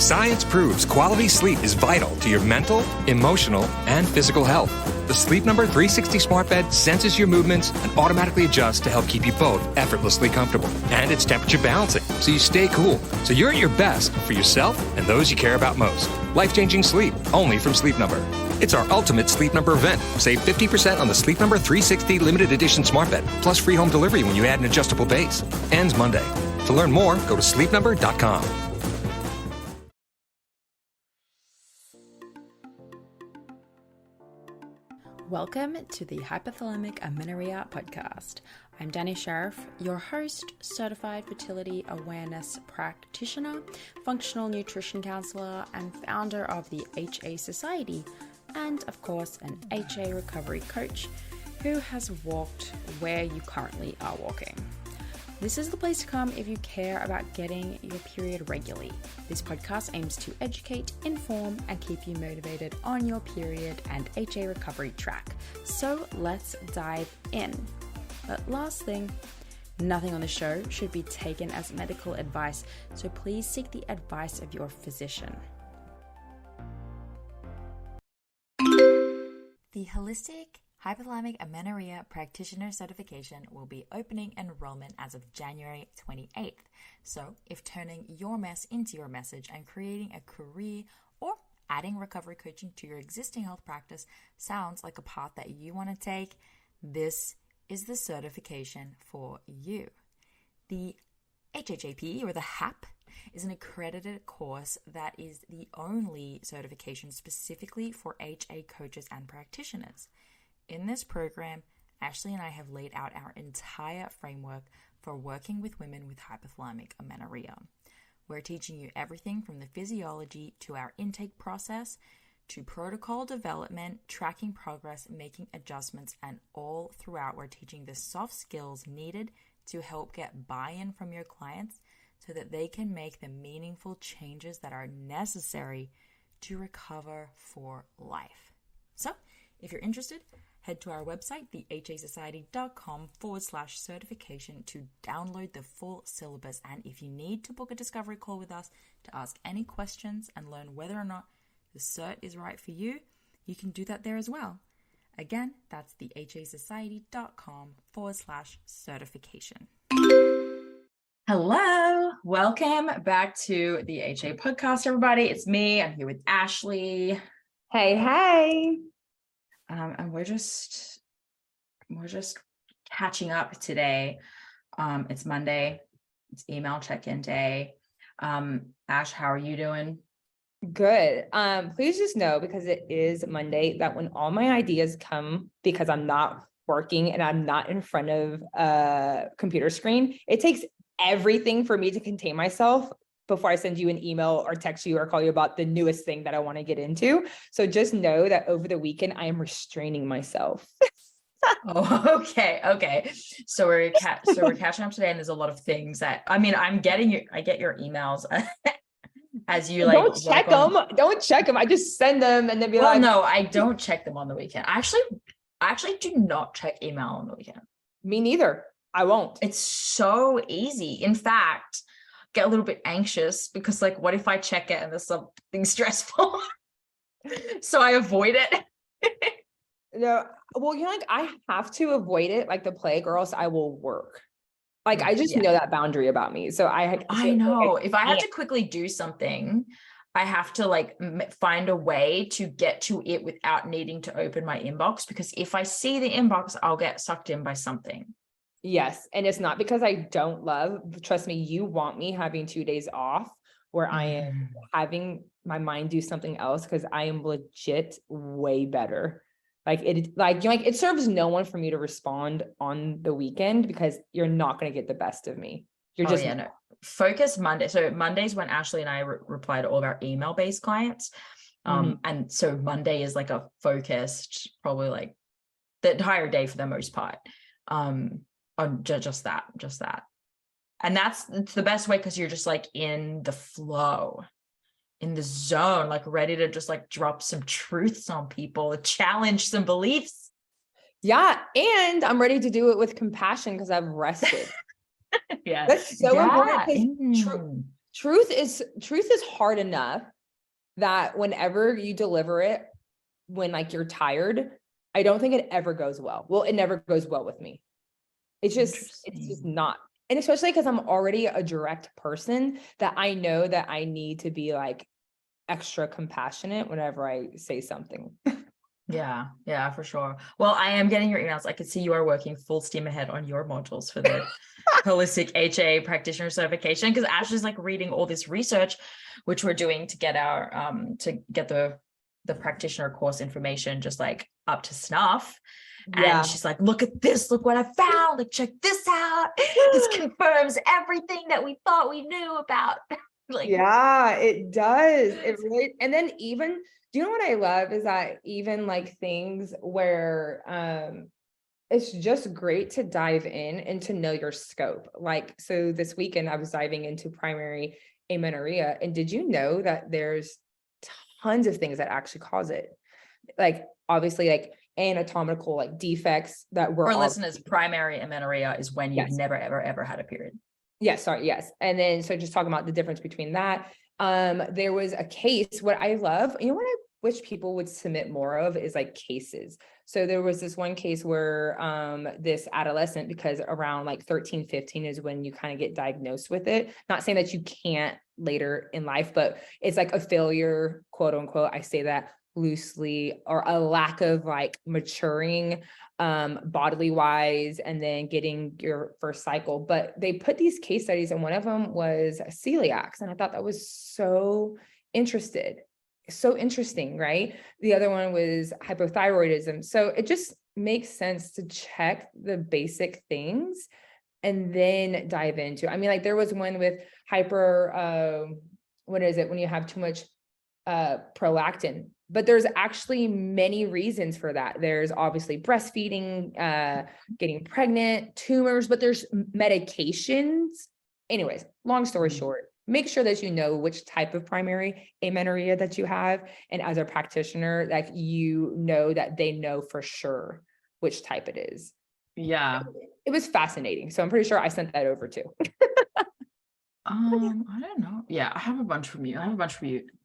Science proves quality sleep is vital to your mental, emotional, and physical health. The Sleep Number 360 smart bed senses your movements and automatically adjusts to help keep you both effortlessly comfortable. And it's temperature balancing, so you stay cool. So you're at your best for yourself and those you care about most. Life-changing sleep, only from Sleep Number. It's our ultimate Sleep Number event. Save 50% on the Sleep Number 360 limited edition smart bed, plus free home delivery when you add an adjustable base. Ends Monday. To learn more, go to sleepnumber.com. Welcome to the Hypothalamic Amenorrhea Podcast. I'm Dani Sheriff, your host, certified fertility awareness practitioner, functional nutrition counselor, and founder of the HA Society, and of course, an HA recovery coach who has walked where you currently are walking. This is the place to come if you care about getting your period regularly. This podcast aims to educate, inform, and keep you motivated on your period and HA recovery track. So let's dive in. But last thing, nothing on the show should be taken as medical advice, so please seek the advice of your physician. The Holistic Hypothalamic Amenorrhea Practitioner certification will be opening enrollment as of January 28th. So if turning your mess into your message and creating a career or adding recovery coaching to your existing health practice sounds like a path that you want to take, this is the certification for you. The HHAP, or the HAP, is an accredited course that is the only certification specifically for HA coaches and practitioners. In this program, Ashley and I have laid out our entire framework for working with women with hypothalamic amenorrhea. We're teaching you everything from the physiology to our intake process to protocol development, tracking progress, making adjustments, and all throughout we're teaching the soft skills needed to help get buy-in from your clients so that they can make the meaningful changes that are necessary to recover for life. So, if you're interested, head to our website, thehasociety.com/certification to download the full syllabus. And if you need to book a discovery call with us to ask any questions and learn whether or not the cert is right for you, you can do that there as well. Again, that's thehasociety.com/certification. Hello, welcome back to the HA Podcast, everybody. It's me. I'm here with Ashley. Hey. And we're just catching up today. It's Monday. It's email check-in day. Ash, how are you doing? Good. Please just know, because it is Monday, that when all my ideas come because I'm not working and I'm not in front of a computer screen, it takes everything for me to contain myself before I send you an email or text you or call you about the newest thing that I want to get into. So just know that over the weekend, I am restraining myself. Oh, okay. So we're catching up today, and there's a lot of things that, I get your emails as you like. Don't check them. I just send them and then be like, no, I don't check them on the weekend. I actually do not check email on the weekend. Me neither. I won't. It's so easy. In fact, get a little bit anxious because, like, what if I check it and there's something stressful? So I avoid it. No, well, I have to avoid it like the plague, or else I will work. Like, I just know that boundary about me. So I know if I have to quickly do something, I have to like find a way to get to it without needing to open my inbox, because if I see the inbox, I'll get sucked in by something. Yes. And it's not because I don't love, trust me, you want me having 2 days off where I am having my mind do something else, because I am legit way better. It serves no one for me to respond on the weekend, because you're not going to get the best of me. You're just focus Monday. So Mondays when Ashley and I reply to all of our email-based clients. And so Monday is like a focused, probably like the entire day for the most part. On just that. And it's the best way, because you're just like in the flow, in the zone, like ready to just like drop some truths on people, challenge some beliefs. Yeah. And I'm ready to do it with compassion because I've rested. Yeah. That's so important. truth is hard enough that whenever you deliver it, when like you're tired, I don't think it ever goes well. Well, it never goes well with me. It's just not. And especially because I'm already a direct person, that I know that I need to be like extra compassionate whenever I say something. Yeah, for sure. Well, I am getting your emails. I can see you are working full steam ahead on your modules for the holistic HA practitioner certification, because Ash is like reading all this research, which we're doing to get our the practitioner course information just like up to snuff. Yeah. And she's like, look at this, look what I found, like check this out. This confirms everything that we thought we knew about. Like, yeah, it does. It really, and then even, do you know what I love is that even like things where it's just great to dive in and to know your scope. Like, so this weekend I was diving into primary amenorrhea, and did you know that there's tons of things that actually cause it? Like obviously like anatomical like defects that were for listeners, primary amenorrhea is when you've never ever had a period. Yes. And then, so just talking about the difference between that, there was a case, what I love, you know, what I wish people would submit more of is like cases. So there was this one case where, this adolescent, because around like 13, 15 is when you kind of get diagnosed with it. Not saying that you can't later in life, but it's like a failure, quote unquote. I say that loosely, or a lack of like maturing bodily wise, and then getting your first cycle. But they put these case studies, and one of them was celiacs, and I thought that was so interesting, right? The other one was hypothyroidism. So it just makes sense to check the basic things and then dive into, I mean, like there was one with what is it when you have too much prolactin? But there's actually many reasons for that. There's obviously breastfeeding, getting pregnant, tumors, but there's medications. Anyways, long story short, make sure that you know which type of primary amenorrhea that you have. And as a practitioner, like you know that they know for sure which type it is. Yeah. It was fascinating. So I'm pretty sure I sent that over too. I don't know. Yeah, I have a bunch from you. A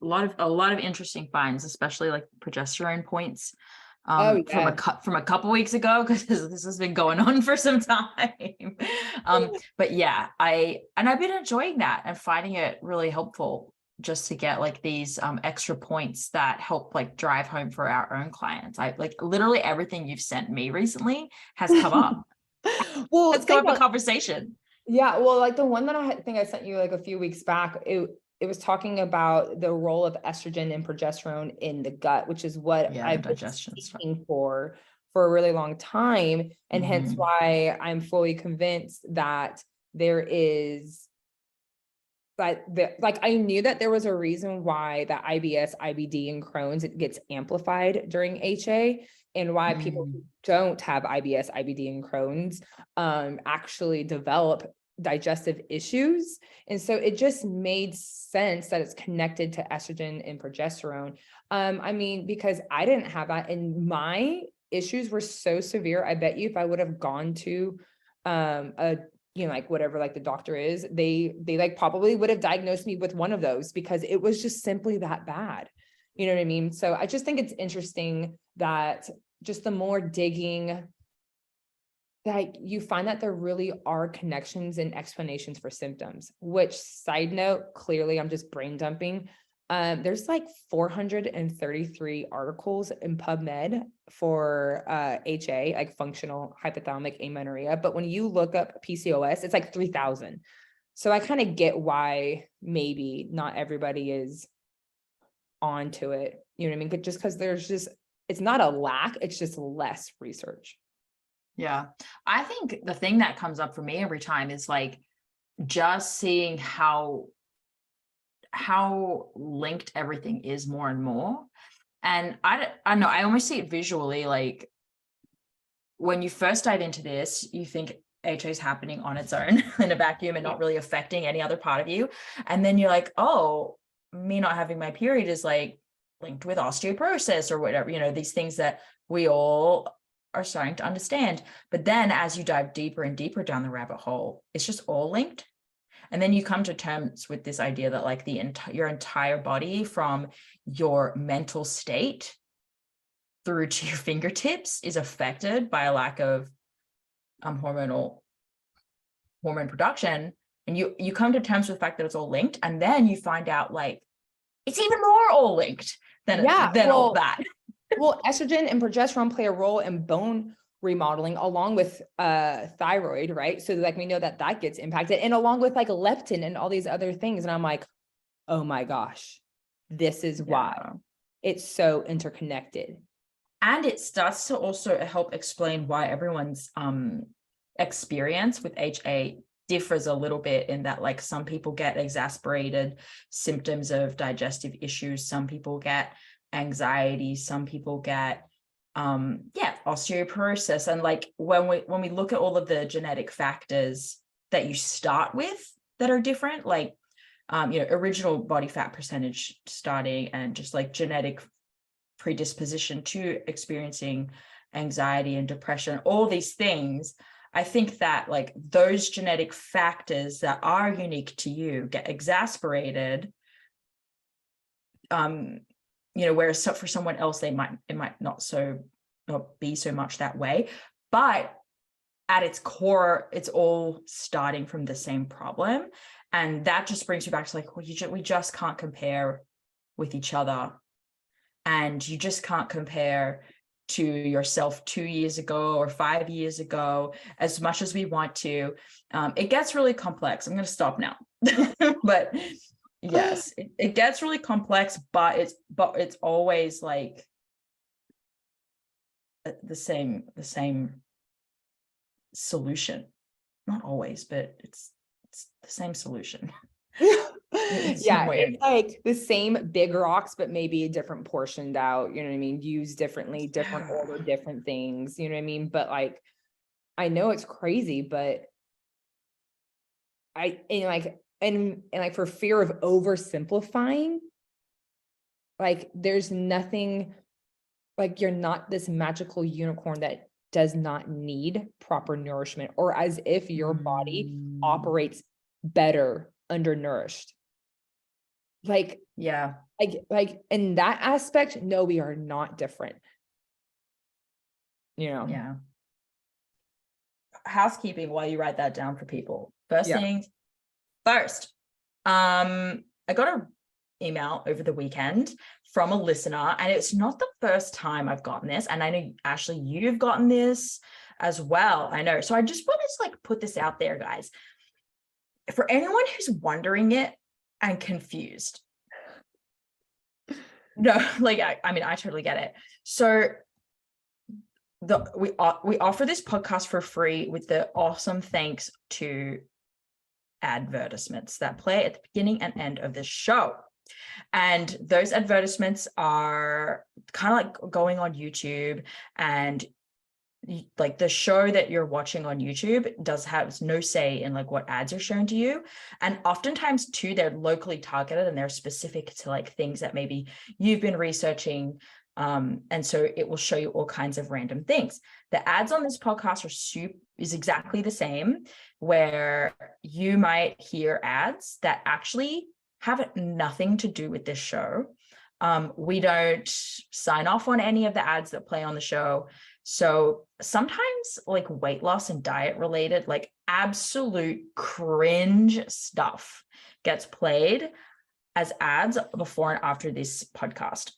lot of interesting finds, especially like progesterone points from a couple weeks ago, because this has been going on for some time. But yeah, I've been enjoying that and finding it really helpful just to get like these extra points that help like drive home for our own clients. I like literally everything you've sent me recently has come up. Well, it's come up in conversation. Yeah, well, like the one that I think I sent you like a few weeks back, it was talking about the role of estrogen and progesterone in the gut, which is what I've been seeking for a really long time. And hence why I'm fully convinced that there is, like I knew that there was a reason why the IBS, IBD, and Crohn's, it gets amplified during HA, and why people who don't have IBS, IBD, and Crohn's actually develop digestive issues. And so it just made sense that it's connected to estrogen and progesterone. I mean, because I didn't have that, and my issues were so severe. I bet you if I would have gone to like whatever like the doctor is, they like probably would have diagnosed me with one of those, because it was just simply that bad. You know what I mean? So I just think it's interesting that just the more digging, like you find that there really are connections and explanations for symptoms, which, side note, clearly I'm just brain dumping. There's like 433 articles in PubMed for HA, like functional hypothalamic amenorrhea. But when you look up PCOS, it's like 3,000. So I kind of get why maybe not everybody is onto it. You know what I mean? But just because it's not a lack, it's just less research. Yeah. I think the thing that comes up for me every time is like just seeing how linked everything is more and more. And I don't know, I almost see it visually. Like when you first dive into this, you think HA is happening on its own in a vacuum and not really affecting any other part of you. And then you're like, oh, me not having my period is like linked with osteoporosis or whatever, these things that we all are starting to understand. But then as you dive deeper and deeper down the rabbit hole, it's just all linked. And then you come to terms with this idea that like your entire body, from your mental state through to your fingertips, is affected by a lack of hormone production. And you come to terms with the fact that it's all linked, and then you find out like it's even more all linked than all that. Well, estrogen and progesterone play a role in bone remodeling along with thyroid, right? So like we know that gets impacted, and along with like leptin and all these other things. And I'm like, oh my gosh, this is why it's so interconnected. And it starts to also help explain why everyone's experience with HA differs a little bit, in that like some people get exacerbated symptoms of digestive issues, some people get anxiety, some people get osteoporosis. And like when we look at all of the genetic factors that you start with that are different, like original body fat percentage starting, and just like genetic predisposition to experiencing anxiety and depression, all these things, I think that like those genetic factors that are unique to you get exacerbated, whereas for someone else it might not be so much that way. But at its core, it's all starting from the same problem. And that just brings you back to like, we just can't compare with each other. And you just can't compare to yourself 2 years ago or 5 years ago as much as we want to. It gets really complex. I'm going to stop now. But yes, it gets really complex, but it's always like the same solution. Not always, but it's the same solution. It's like the same big rocks, but maybe different portioned out, you know what I mean? Used differently, different order, different things, you know what I mean? But like, I know it's crazy, but and for fear of oversimplifying, like there's nothing, like you're not this magical unicorn that does not need proper nourishment, or as if your body operates better undernourished. Like in that aspect, no, we are not different. Yeah. Housekeeping while you write that down for people. First things first. I got an email over the weekend from a listener, and it's not the first time I've gotten this, and I know Ashley, you've gotten this as well. I know. So I just want to like put this out there, guys. For anyone who's wondering it and confused. No, like, I mean, I totally get it. So we offer this podcast for free with the awesome thanks to advertisements that play at the beginning and end of this show. And those advertisements are kind of like going on YouTube, and like the show that you're watching on YouTube does have no say in like what ads are shown to you. And oftentimes too, they're locally targeted and they're specific to like things that maybe you've been researching. And so it will show you all kinds of random things. The ads on this podcast is exactly the same, where you might hear ads that actually have nothing to do with this show. We don't sign off on any of the ads that play on the show. So sometimes like weight loss and diet related, like absolute cringe stuff gets played as ads before and after this podcast.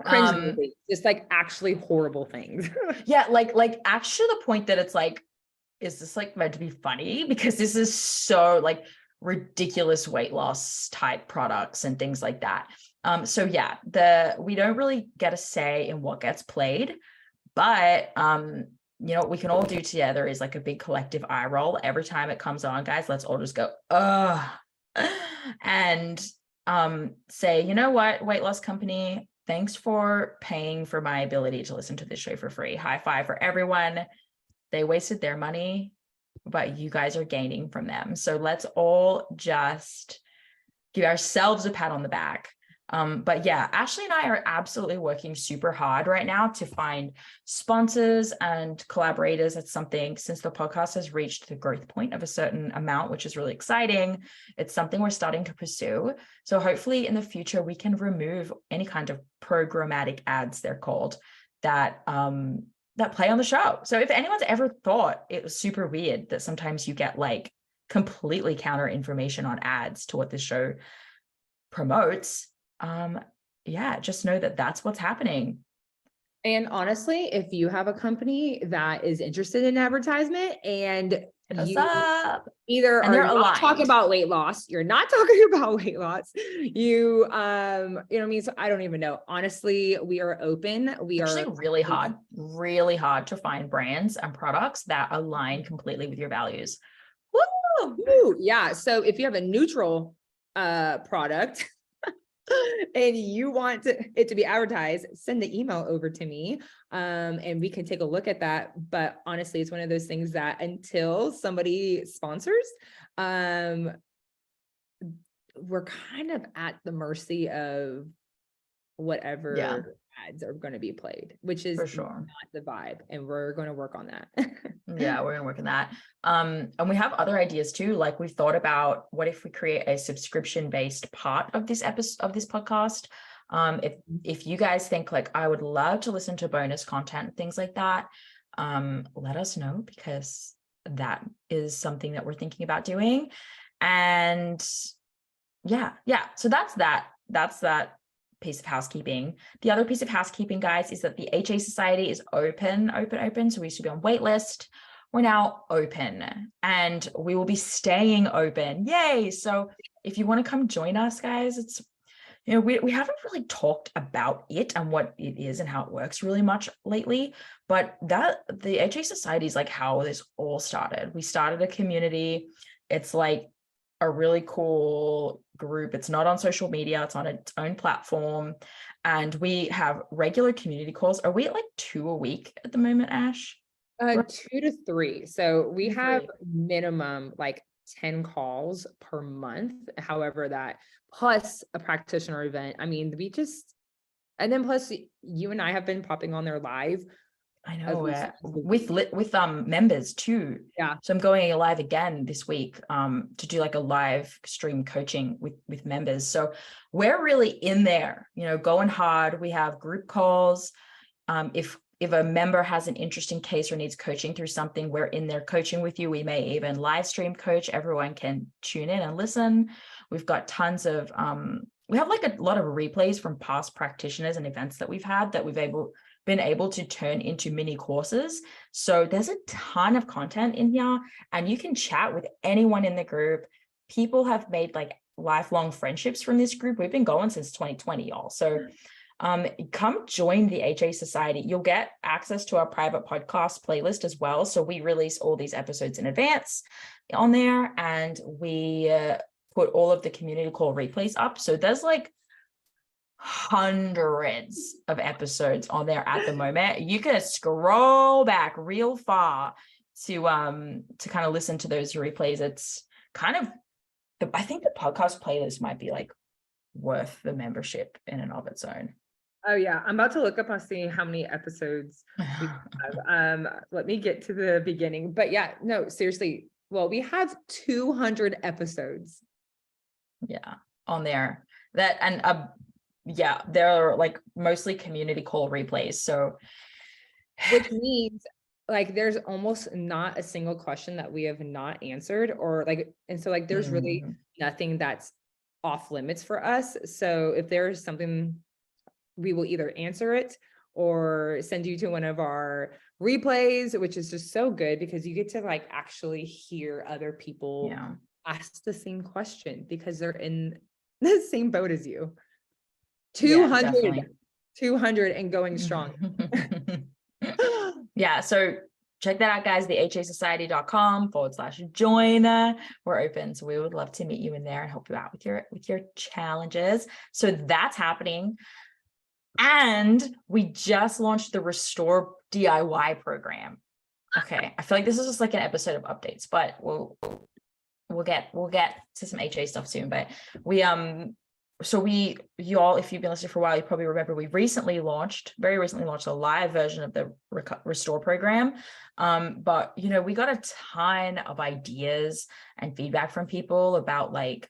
Cringe, just like actually horrible things. Yeah, like actually the point that it's like, is this like meant to be funny? Because this is so like ridiculous weight loss type products and things like that. So yeah, we don't really get a say in what gets played, but what we can all do together is like a big collective eye roll every time it comes on, guys. Let's all just go, ugh, and say, you know what, weight loss company, thanks for paying for my ability to listen to this show for free. High five for everyone. They wasted their money, but you guys are gaining from them. So let's all just give ourselves a pat on the back But yeah, Ashley and I are absolutely working super hard right now to find sponsors and collaborators. That's something, since the podcast has reached the growth point of a certain amount, which is really exciting. It's something we're starting to pursue. So hopefully in the future, we can remove any kind of programmatic ads, they're called, that play on the show. So if anyone's ever thought it was super weird that sometimes you get like completely counter information on ads to what this show promotes, yeah, just know that that's what's happening. And honestly, if you have a company that is interested in advertisement and you either and are not talking about weight loss, you're not talking about weight loss, you know what I mean? So I don't even know. Honestly, we are open. We actually are really hard to find brands and products that align completely with your values. Woo! Yeah. So if you have a neutral product and you want it to be advertised, send the email over to me, and we can take a look at that. But honestly, it's one of those things that until somebody sponsors, we're kind of at the mercy of whatever ads are going to be played, which is for sure not the vibe, and we're going to work on that. Yeah, we're gonna work on that. And we have other ideas too. Like we've thought about, what if we create a subscription-based part of this episode of this podcast? If you guys think like, I would love to listen to bonus content, things like that, let us know, because that is something that we're thinking about doing. And yeah. So that's that piece of housekeeping. The other piece of housekeeping, guys, is that the HA Society is open. So we used to be on wait list. We're now open, and we will be staying open. Yay. So if you want to come join us, guys, it's, you know, we haven't really talked about it and what it is and how it works really much lately, but that the HA Society is like how this all started. We started a community. It's like a really cool group. It's not on social media. It's on its own platform. And we have regular community calls. Are we at like 2 a week at the moment, Ash? 2 to 3. So we have minimum like 10 calls per month. However, that plus a practitioner event. I mean, and then plus you and I have been popping on there live. I know, with members too. Yeah. So I'm going live again this week to do like a live stream coaching with members. So we're really in there, you know, going hard. We have group calls. If a member has an interesting case or needs coaching through something, we're in there coaching with you. We may even live stream coach. Everyone can tune in and listen. We've got tons of we have like a lot of replays from past practitioners and events that we've had that we've been able to turn into mini courses. So there's a ton of content in here, and you can chat with anyone in the group. People have made like lifelong friendships from this group. We've been going since 2020, y'all. So come join the HA Society. You'll get access to our private podcast playlist as well. So we release all these episodes in advance on there, and we put all of the community call replays up. So there's like hundreds of episodes on there at the moment. You can scroll back real far to kind of listen to those replays. It's kind of, I think the podcast playlist might be like worth the membership in and of its own. Oh yeah, I'm about to look up and see how many episodes we have. Let me get to the beginning. But yeah, no, seriously. Well, we have 200 episodes. Yeah, on there. That and yeah, they're like mostly community call replays. So which means like there's almost not a single question that we have not answered, or like, and so like there's really nothing that's off limits for us. So if there's something, we will either answer it or send you to one of our replays, which is just so good because you get to like actually hear other people ask the same question because they're in the same boat as you. 200 and going strong. Yeah, so check that out, guys. The hasociety.com/join. We're open, so we would love to meet you in there and help you out with your challenges. So that's happening. And we just launched the Restore DIY program. Okay, I feel like this is just like an episode of updates, but we'll get to some HA stuff soon. But we so you all, if you've been listening for a while, you probably remember we very recently launched a live version of the Restore program. But we got a ton of ideas and feedback from people about like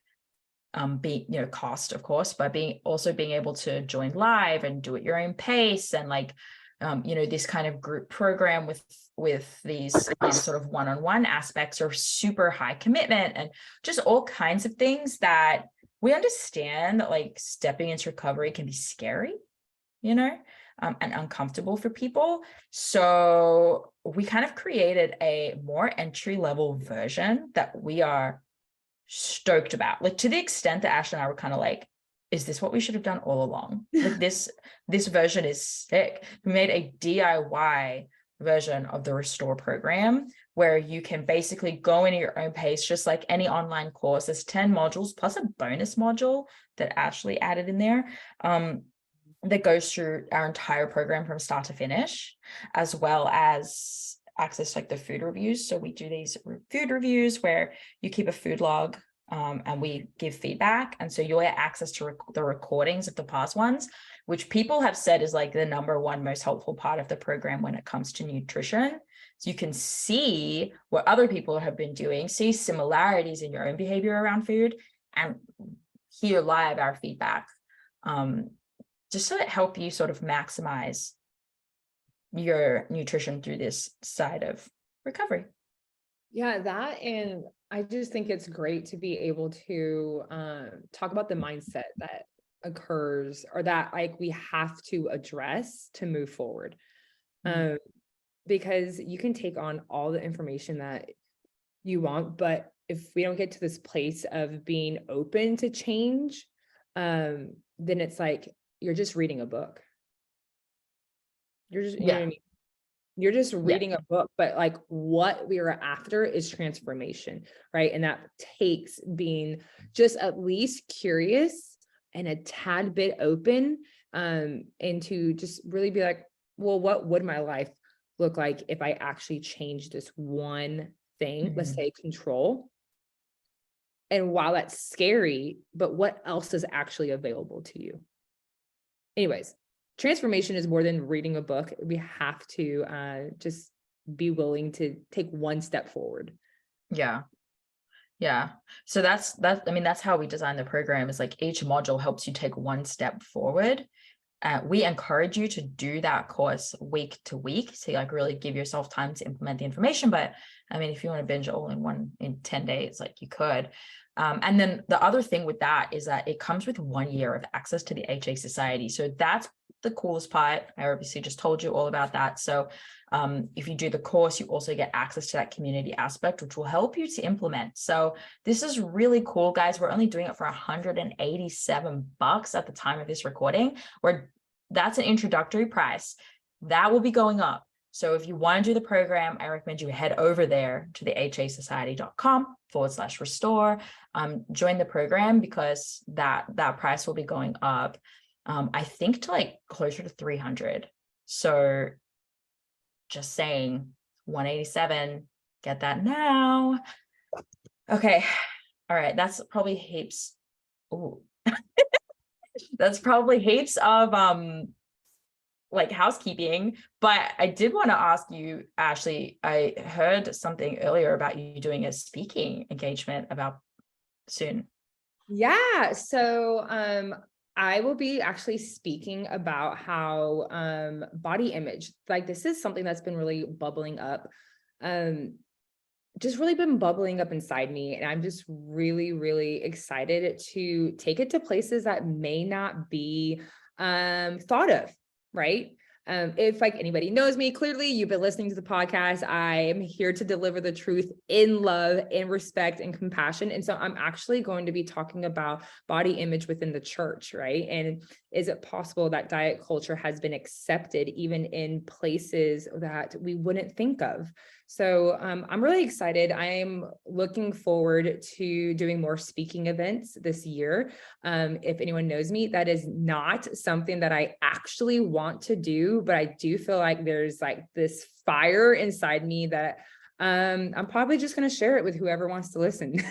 being, cost, of course, but being able to join live and do at your own pace, and like this kind of group program with these sort of one-on-one aspects are super high commitment, and just all kinds of things that we understand that like stepping into recovery can be scary, and uncomfortable for people. So we kind of created a more entry-level version that we are stoked about, like to the extent that Ash and I were kind of like, is this what we should have done all along? Like this version is sick. We made a DIY version of the Restore program where you can basically go in at your own pace, just like any online course. There's 10 modules plus a bonus module that Ashley added in there that goes through our entire program from start to finish, as well as access to like the food reviews. So we do these food reviews where you keep a food log and we give feedback. And so you'll get access to the recordings of the past ones, which people have said is like the number one most helpful part of the program when it comes to nutrition. So you can see what other people have been doing, see similarities in your own behavior around food, and hear live our feedback, just to help you sort of maximize your nutrition through this side of recovery. Yeah, that, and I just think it's great to be able to talk about the mindset that occurs, or that like we have to address to move forward. Because you can take on all the information that you want, but if we don't get to this place of being open to change, then it's like you're just reading a book. You're just, you know what I mean? You're just reading a book, but like what we are after is transformation, right? And that takes being just at least curious and a tad bit open, and to just really be like, well, what would my life look like if I actually change this one thing, let's say control? And while that's scary, but what else is actually available to you? Anyways, transformation is more than reading a book. We have to just be willing to take one step forward. Yeah. So that's how we design the program, is like each module helps you take one step forward. We encourage you to do that course week to week to like really give yourself time to implement the information. But I mean, if you want to binge it all in 10 days, like you could. And then the other thing with that is that it comes with 1 year of access to the HA Society. So that's the coolest part. I obviously just told you all about that. So if you do the course, you also get access to that community aspect, which will help you to implement. So this is really cool, guys. We're only doing it for $187 at the time of this recording, where that's an introductory price. That will be going up. So if you want to do the program, I recommend you head over there to the hasociety.com/restore, join the program, because that price will be going up, I think, to like closer to 300. So just saying, 187, get that now. Okay. All right. That's probably heaps. Ooh. That's probably heaps of like housekeeping, but I did want to ask you, Ashley, I heard something earlier about you doing a speaking engagement about soon. Yeah. So I will be actually speaking about how body image, like this is something that's been really bubbling up, just really been bubbling up inside me. And I'm just really, really excited to take it to places that may not be thought of, right? If like anybody knows me, clearly you've been listening to the podcast. I am here to deliver the truth in love, in respect, and compassion. And so I'm actually going to be talking about body image within the church, right? And is it possible that diet culture has been accepted even in places that we wouldn't think of? So I'm really excited. I am looking forward to doing more speaking events this year. If anyone knows me, that is not something that I actually want to do, but I do feel like there's like this fire inside me that I'm probably just going to share it with whoever wants to listen.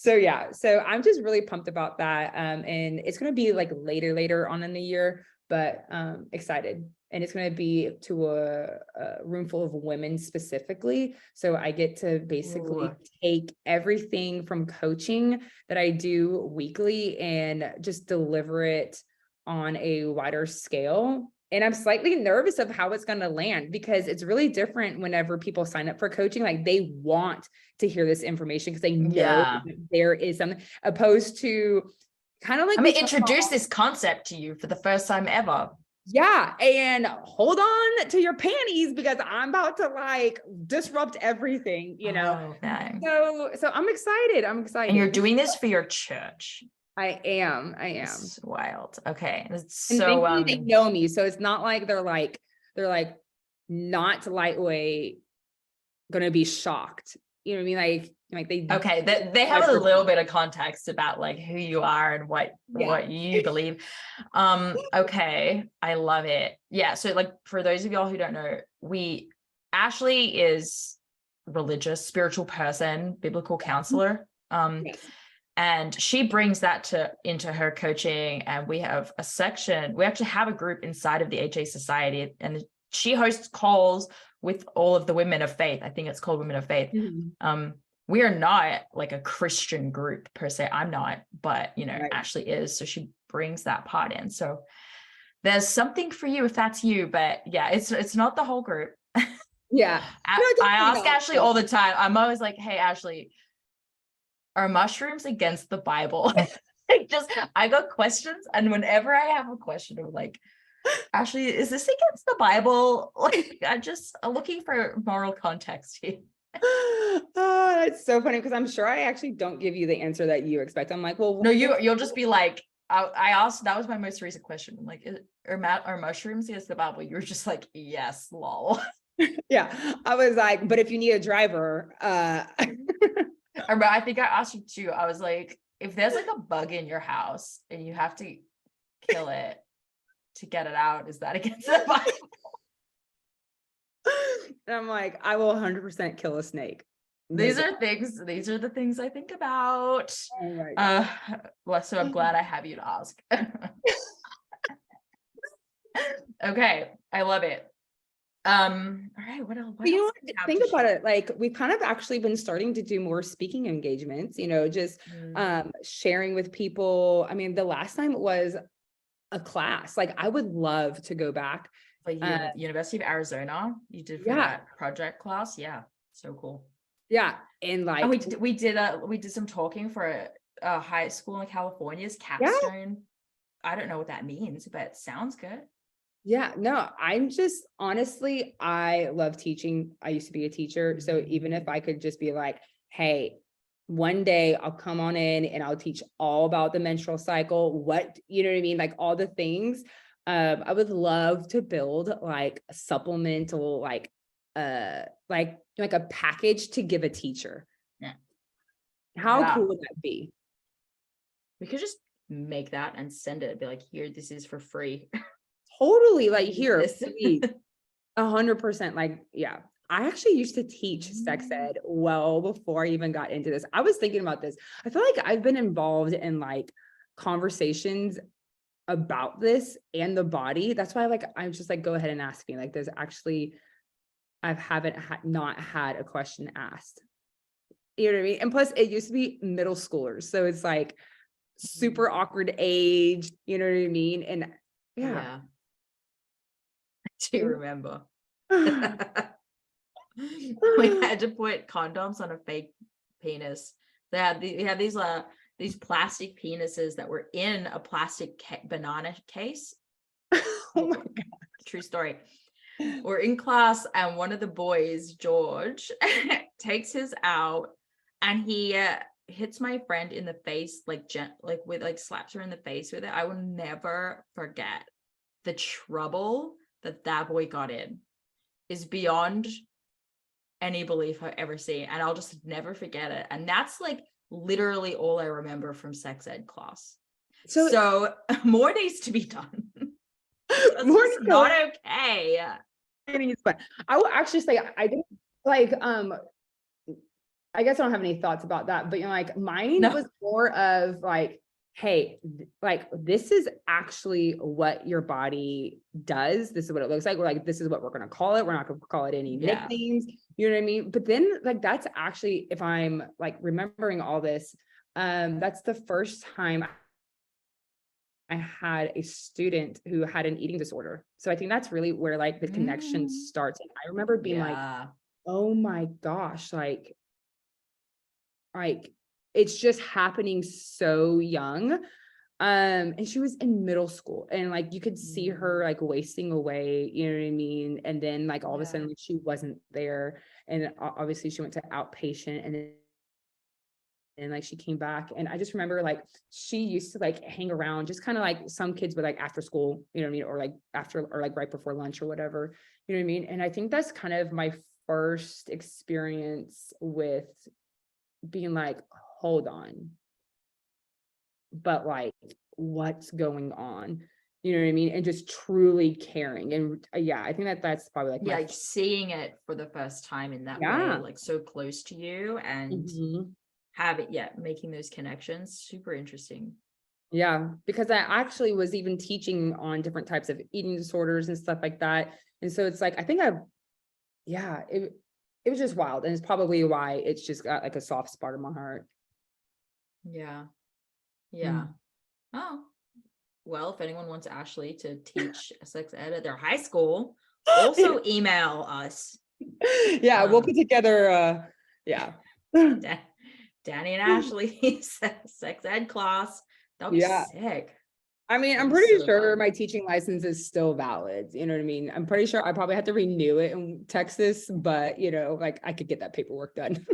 So yeah, so I'm just really pumped about that. And it's going to be like later on in the year, but excited. And it's going to be to a room full of women specifically. So I get to basically take everything from coaching that I do weekly and just deliver it on a wider scale. And I'm slightly nervous of how it's going to land, because it's really different whenever people sign up for coaching. Like, they want to hear this information because they know that there is something, opposed to kind of like, I'm going to introduce this concept to you for the first time ever. Yeah. And hold on to your panties, because I'm about to like disrupt everything, you know? Okay. So I'm excited. And you're doing this for your church. I am. It's wild. Okay. It's And so they know me. So it's not like they're like not lightweight gonna be shocked. You know what I mean? Like they have a little bit of context about like who you are and what you believe. Okay, I love it. Yeah, so like for those of y'all who don't know, Ashley is religious, spiritual person, biblical counselor. Yes. And she brings that into her coaching, and we have a section. We actually have a group inside of the HA Society, and she hosts calls with all of the women of faith. I think it's called Women of Faith. Mm-hmm. We are not like a Christian group per se. I'm not, but right. Ashley is. So she brings that part in. So there's something for you if that's you, but yeah, it's not the whole group. Yeah. I ask Ashley all the time. I'm always like, hey, Ashley, are mushrooms against the Bible? I got questions. And whenever I have a question, I'm like, Ashley, is this against the Bible? Like, I'm looking for moral context here. Oh, that's so funny, because I'm sure I actually don't give you the answer that you expect. I'm like, well, no, you'll just be like, I asked, that was my most recent question. I'm like, are mushrooms against the Bible? You were just like, yes, lol. Yeah. I was like, but if you need a driver, I think I asked you too. I was like, if there's like a bug in your house and you have to kill it to get it out, is that against the Bible? And I'm like, I will 100% kill a snake. These are the things I think about. Oh, so I'm glad I have you to ask. Okay, I love it. All right, what else? Think about it. Like, we've kind of actually been starting to do more speaking engagements, just sharing with people. I mean, the last time it was a class. Like, I would love to go back. Like University of Arizona, you did for that project class. Yeah, so cool. Yeah, and like we did some talking for a high school in California's capstone. I don't know what that means, but it sounds good. Yeah, no, I'm just, honestly, I love teaching. I used to be a teacher. So even if I could just be like, hey, one day I'll come on in and I'll teach all about the menstrual cycle, you know what I mean? Like all the things. I would love to build like a supplemental, like a package to give a teacher. Yeah. How cool would that be? We could just make that and send it. Be like, here, this is for free. Totally. Like, here, please. 100%. Like, yeah. I actually used to teach sex ed well before I even got into this. I was thinking about this. I feel like I've been involved in like conversations about this and the body. That's why I'm just like, go ahead and ask me. Like, there's actually, I haven't not had a question asked. You know what I mean? And plus it used to be middle schoolers. So it's like super awkward age, you know what I mean? And yeah. I do remember. We had to put condoms on a fake penis. They had these plastic penises that were in a plastic banana case. Oh my God. True story. We're in class and one of the boys, George, takes his out and he hits my friend in the face, slaps her in the face with it. I will never forget the trouble that boy got in. Is beyond any belief I've ever seen, and I'll just never forget it. And that's like literally all I remember from sex ed class. So more needs to be done. More not okay. I will actually say I didn't like I guess I don't have any thoughts about that, but like mine No. was more of like, hey, like this is actually what your body does. This is what it looks like. We're like, this is what we're going to call it. We're not going to call it any Yeah. nicknames. You know what I mean? But then like, that's actually, if I'm like remembering all this, that's the first time I had a student who had an eating disorder. So I think that's really where like the connection starts. And I remember being like, oh my gosh, like it's just happening so young. And she was in middle school and like you could see her like wasting away, you know what I mean? And then like all of a sudden like, she wasn't there. And obviously she went to outpatient and like she came back. And I just remember like she used to like hang around, just kind of like some kids would like after school, you know what I mean? Or like after or like right before lunch or whatever, you know what I mean? And I think that's kind of my first experience with being like, hold on, but like what's going on, you know what I mean? And just truly caring. And I think that's probably like like seeing it for the first time in that way, like so close to you and have it making those connections. Super interesting. Yeah, because I actually was even teaching on different types of eating disorders and stuff like that. And so it's like I think it was just wild, and it's probably why it's just got like a soft spot in my heart. Yeah. Oh, well, if anyone wants Ashley to teach sex ed at their high school, also email us. We'll put together Dani and Ashley sex ed class. That would be sick. I mean, I'm pretty sure my teaching license is still valid. You know what I mean? I'm pretty sure I probably have to renew it in Texas, but you know, like I could get that paperwork done.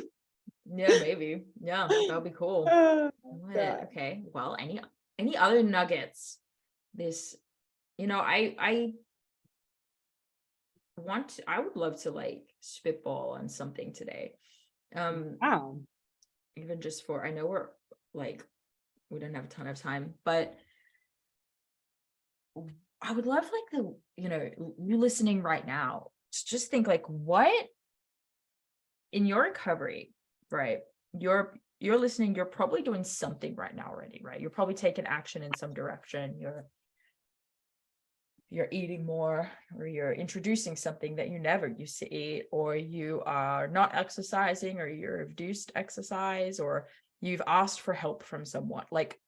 Maybe. Yeah, that would be cool. Okay. Well, any other nuggets? This, I would love to like spitball on something today. Wow. Even just for, I know we're like, we don't have a ton of time, but I would love like you listening right now, just think like what in your recovery, right? You're listening, you're probably doing something right now already, right? You're probably taking action in some direction. You're eating more, or you're introducing something that you never used to eat, or you are not exercising, or you're reduced exercise, or you've asked for help from someone. Like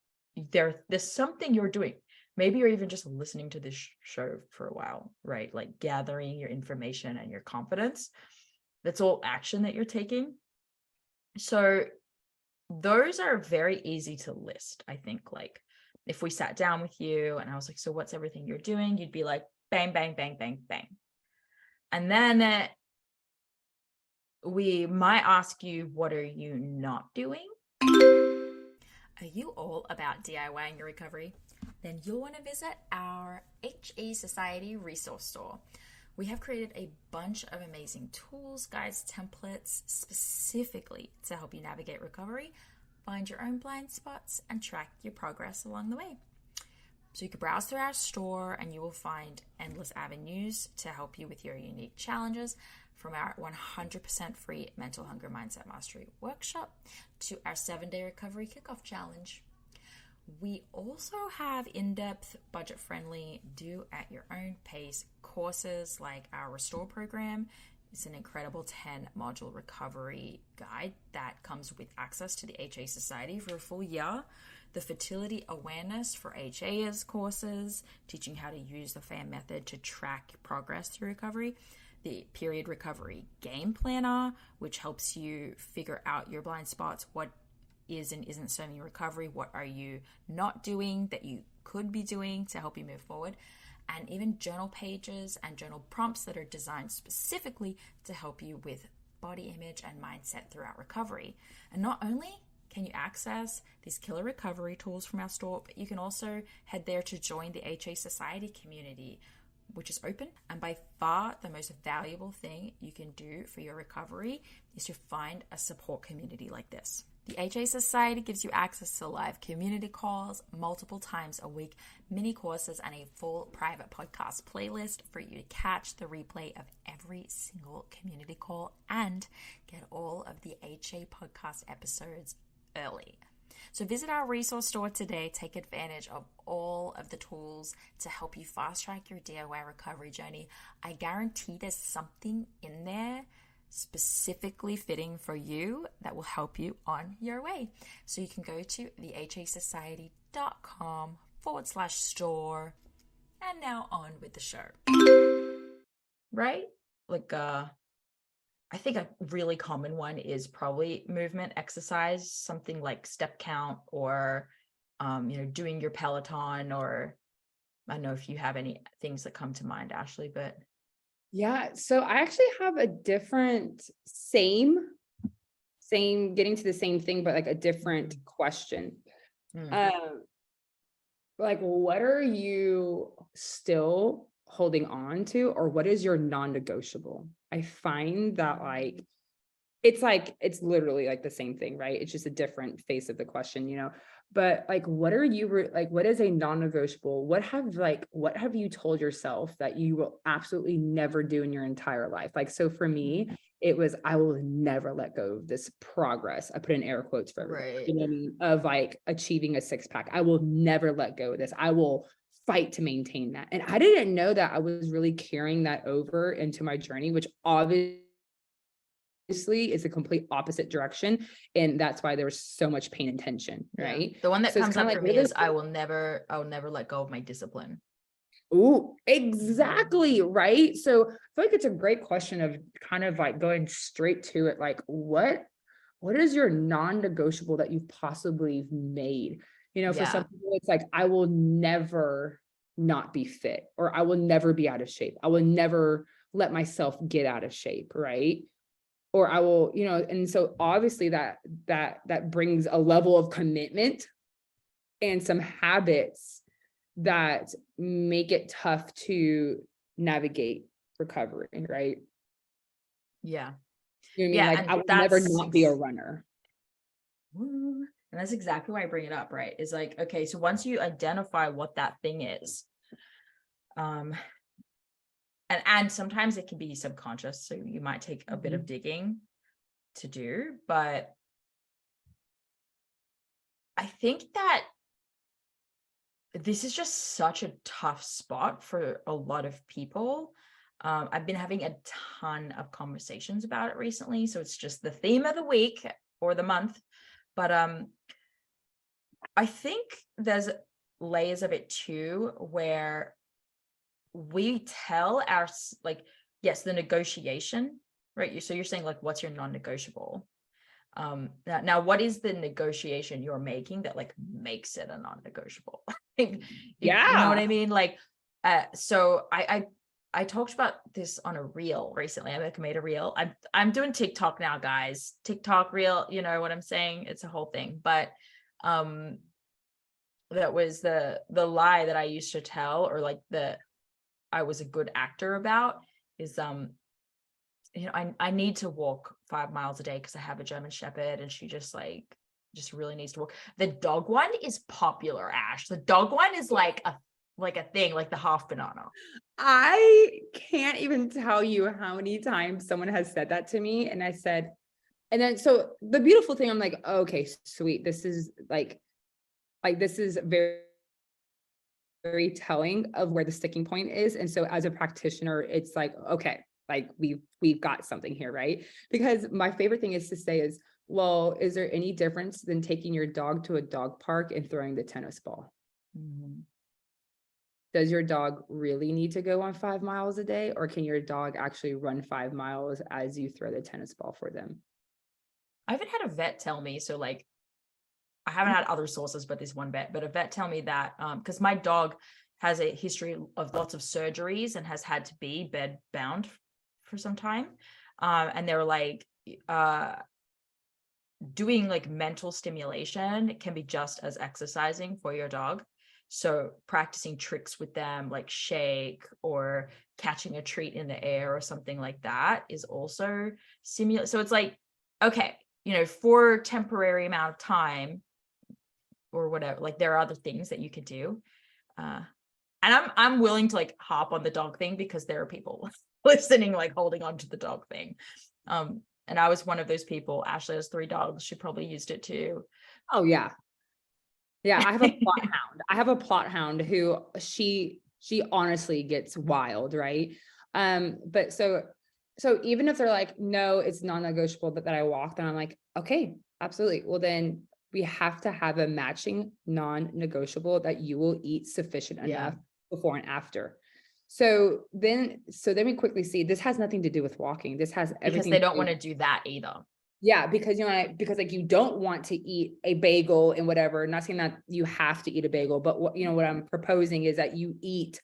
there's something you're doing. Maybe you're even just listening to this show for a while, right? Like gathering your information and your confidence. That's all action that you're taking. So those are very easy to list. I think like if we sat down with you and I was like, so what's everything you're doing? You'd be like, bang, bang, bang, bang, bang. And then we might ask you, what are you not doing? Are you all about DIYing your recovery? Then you'll want to visit our HE Society resource store. We have created a bunch of amazing tools, guides, templates specifically to help you navigate recovery, find your own blind spots, and track your progress along the way. So you can browse through our store and you will find endless avenues to help you with your unique challenges, from our 100% free Mental Hunger Mindset Mastery workshop to our 7-day recovery kickoff challenge. We also have in-depth, budget-friendly, do-at-your-own pace courses like our Restore program. It's an incredible 10-module recovery guide that comes with access to the HA Society for a full year. The Fertility Awareness for HAs courses, teaching how to use the FAM method to track progress through recovery. The Period Recovery Game Planner, which helps you figure out your blind spots, what is and isn't serving your recovery, what are you not doing that you could be doing to help you move forward, and even journal pages and journal prompts that are designed specifically to help you with body image and mindset throughout recovery. And not only can you access these killer recovery tools from our store, but you can also head there to join the HA Society community, which is open. And by far the most valuable thing you can do for your recovery is to find a support community like this. The HA Society gives you access to live community calls multiple times a week, mini courses, and a full private podcast playlist for you to catch the replay of every single community call and get all of the HA podcast episodes early. So visit our resource store today. Take advantage of all of the tools to help you fast track your DIY recovery journey. I guarantee there's something in there specifically fitting for you that will help you on your way. So you can go to thehasociety.com/store. And now on with the show. Right? Like, I think a really common one is probably movement exercise, something like step count or, doing your Peloton, or I don't know if you have any things that come to mind, Ashley, but. Yeah. So I actually have a different, same, getting to the same thing, but like a different question. Like, what are you still holding on to, or what is your non-negotiable? I find that it's literally like the same thing, right? It's just a different face of the question, but like, what are you what is a non-negotiable? What have you told yourself that you will absolutely never do in your entire life? Like, so for me, it was, I will never let go of this progress. I put in air quotes for everybody, Right. you know what I mean? Of like achieving a 6-pack. I will never let go of this. I will fight to maintain that. And I didn't know that I was really carrying that over into my journey, which obviously is a complete opposite direction. And that's why there was so much pain and tension, right? The one that comes up like, for me is I will never let go of my discipline. Oh, exactly. Right. So I feel like it's a great question of kind of like going straight to it. Like, what is your non-negotiable that you've possibly made? For some people, it's like, I will never not be fit, or I will never be out of shape. I will never let myself get out of shape. Right. Or I will, and so obviously that brings a level of commitment and some habits that make it tough to navigate recovery, right? Yeah. You know what I mean? Like, I would never not be a runner. And that's exactly why I bring it up, right? Is like, okay, so once you identify what that thing is, and sometimes it can be subconscious, so you might take a bit of digging to do, but I think that this is just such a tough spot for a lot of people. I've been having a ton of conversations about it recently, so it's just the theme of the week or the month. But I think there's layers of it too, where we tell the negotiation, right? So you're saying like, what's your non-negotiable? Now what is the negotiation you're making that like makes it a non-negotiable? You know what I mean? Like, so I talked about this on a reel recently. I made a reel. I'm doing TikTok now, guys. TikTok reel, you know what I'm saying? It's a whole thing. But that was the lie that I used to tell, or like I was a good actor about, is I need to walk 5 miles a day because I have a German Shepherd and she just really needs to walk. The dog one is popular, Ash. The dog one is like a thing, like the half banana. I can't even tell you how many times someone has said that to me. And I said, and then, so the beautiful thing, I'm like, oh, okay, sweet. This is like this is very, very telling of where the sticking point is. And so as a practitioner, it's like, okay, like we've got something here, right? Because my favorite thing is to say is, well, is there any difference than taking your dog to a dog park and throwing the tennis ball? Mm-hmm. Does your dog really need to go on 5 miles a day, or can your dog actually run 5 miles as you throw the tennis ball for them? I haven't had a vet tell me, so like, I haven't had other sources, but this one vet, but a vet tell me that, because my dog has a history of lots of surgeries and has had to be bed bound for some time. And they were like, doing like mental stimulation can be just as exercising for your dog. So practicing tricks with them, like shake or catching a treat in the air or something like that, is also stimulate. So it's like, okay, for a temporary amount of time or whatever, like there are other things that you could do. And I'm willing to like hop on the dog thing because there are people listening, like holding on to the dog thing. And I was one of those people. Ashley has 3 dogs. She probably used it too. Oh yeah. Yeah. I have a plot hound. I have a plot hound who she honestly gets wild. Right. But so even if they're like, no, it's non-negotiable that I walk, then I'm like, okay, absolutely. Well, then we have to have a matching non-negotiable that you will eat sufficient enough before and after. So then we quickly see this has nothing to do with walking. This has everything because they don't want to do that either. Yeah, because because like you don't want to eat a bagel and whatever. Not saying that you have to eat a bagel, but what I'm proposing is that you eat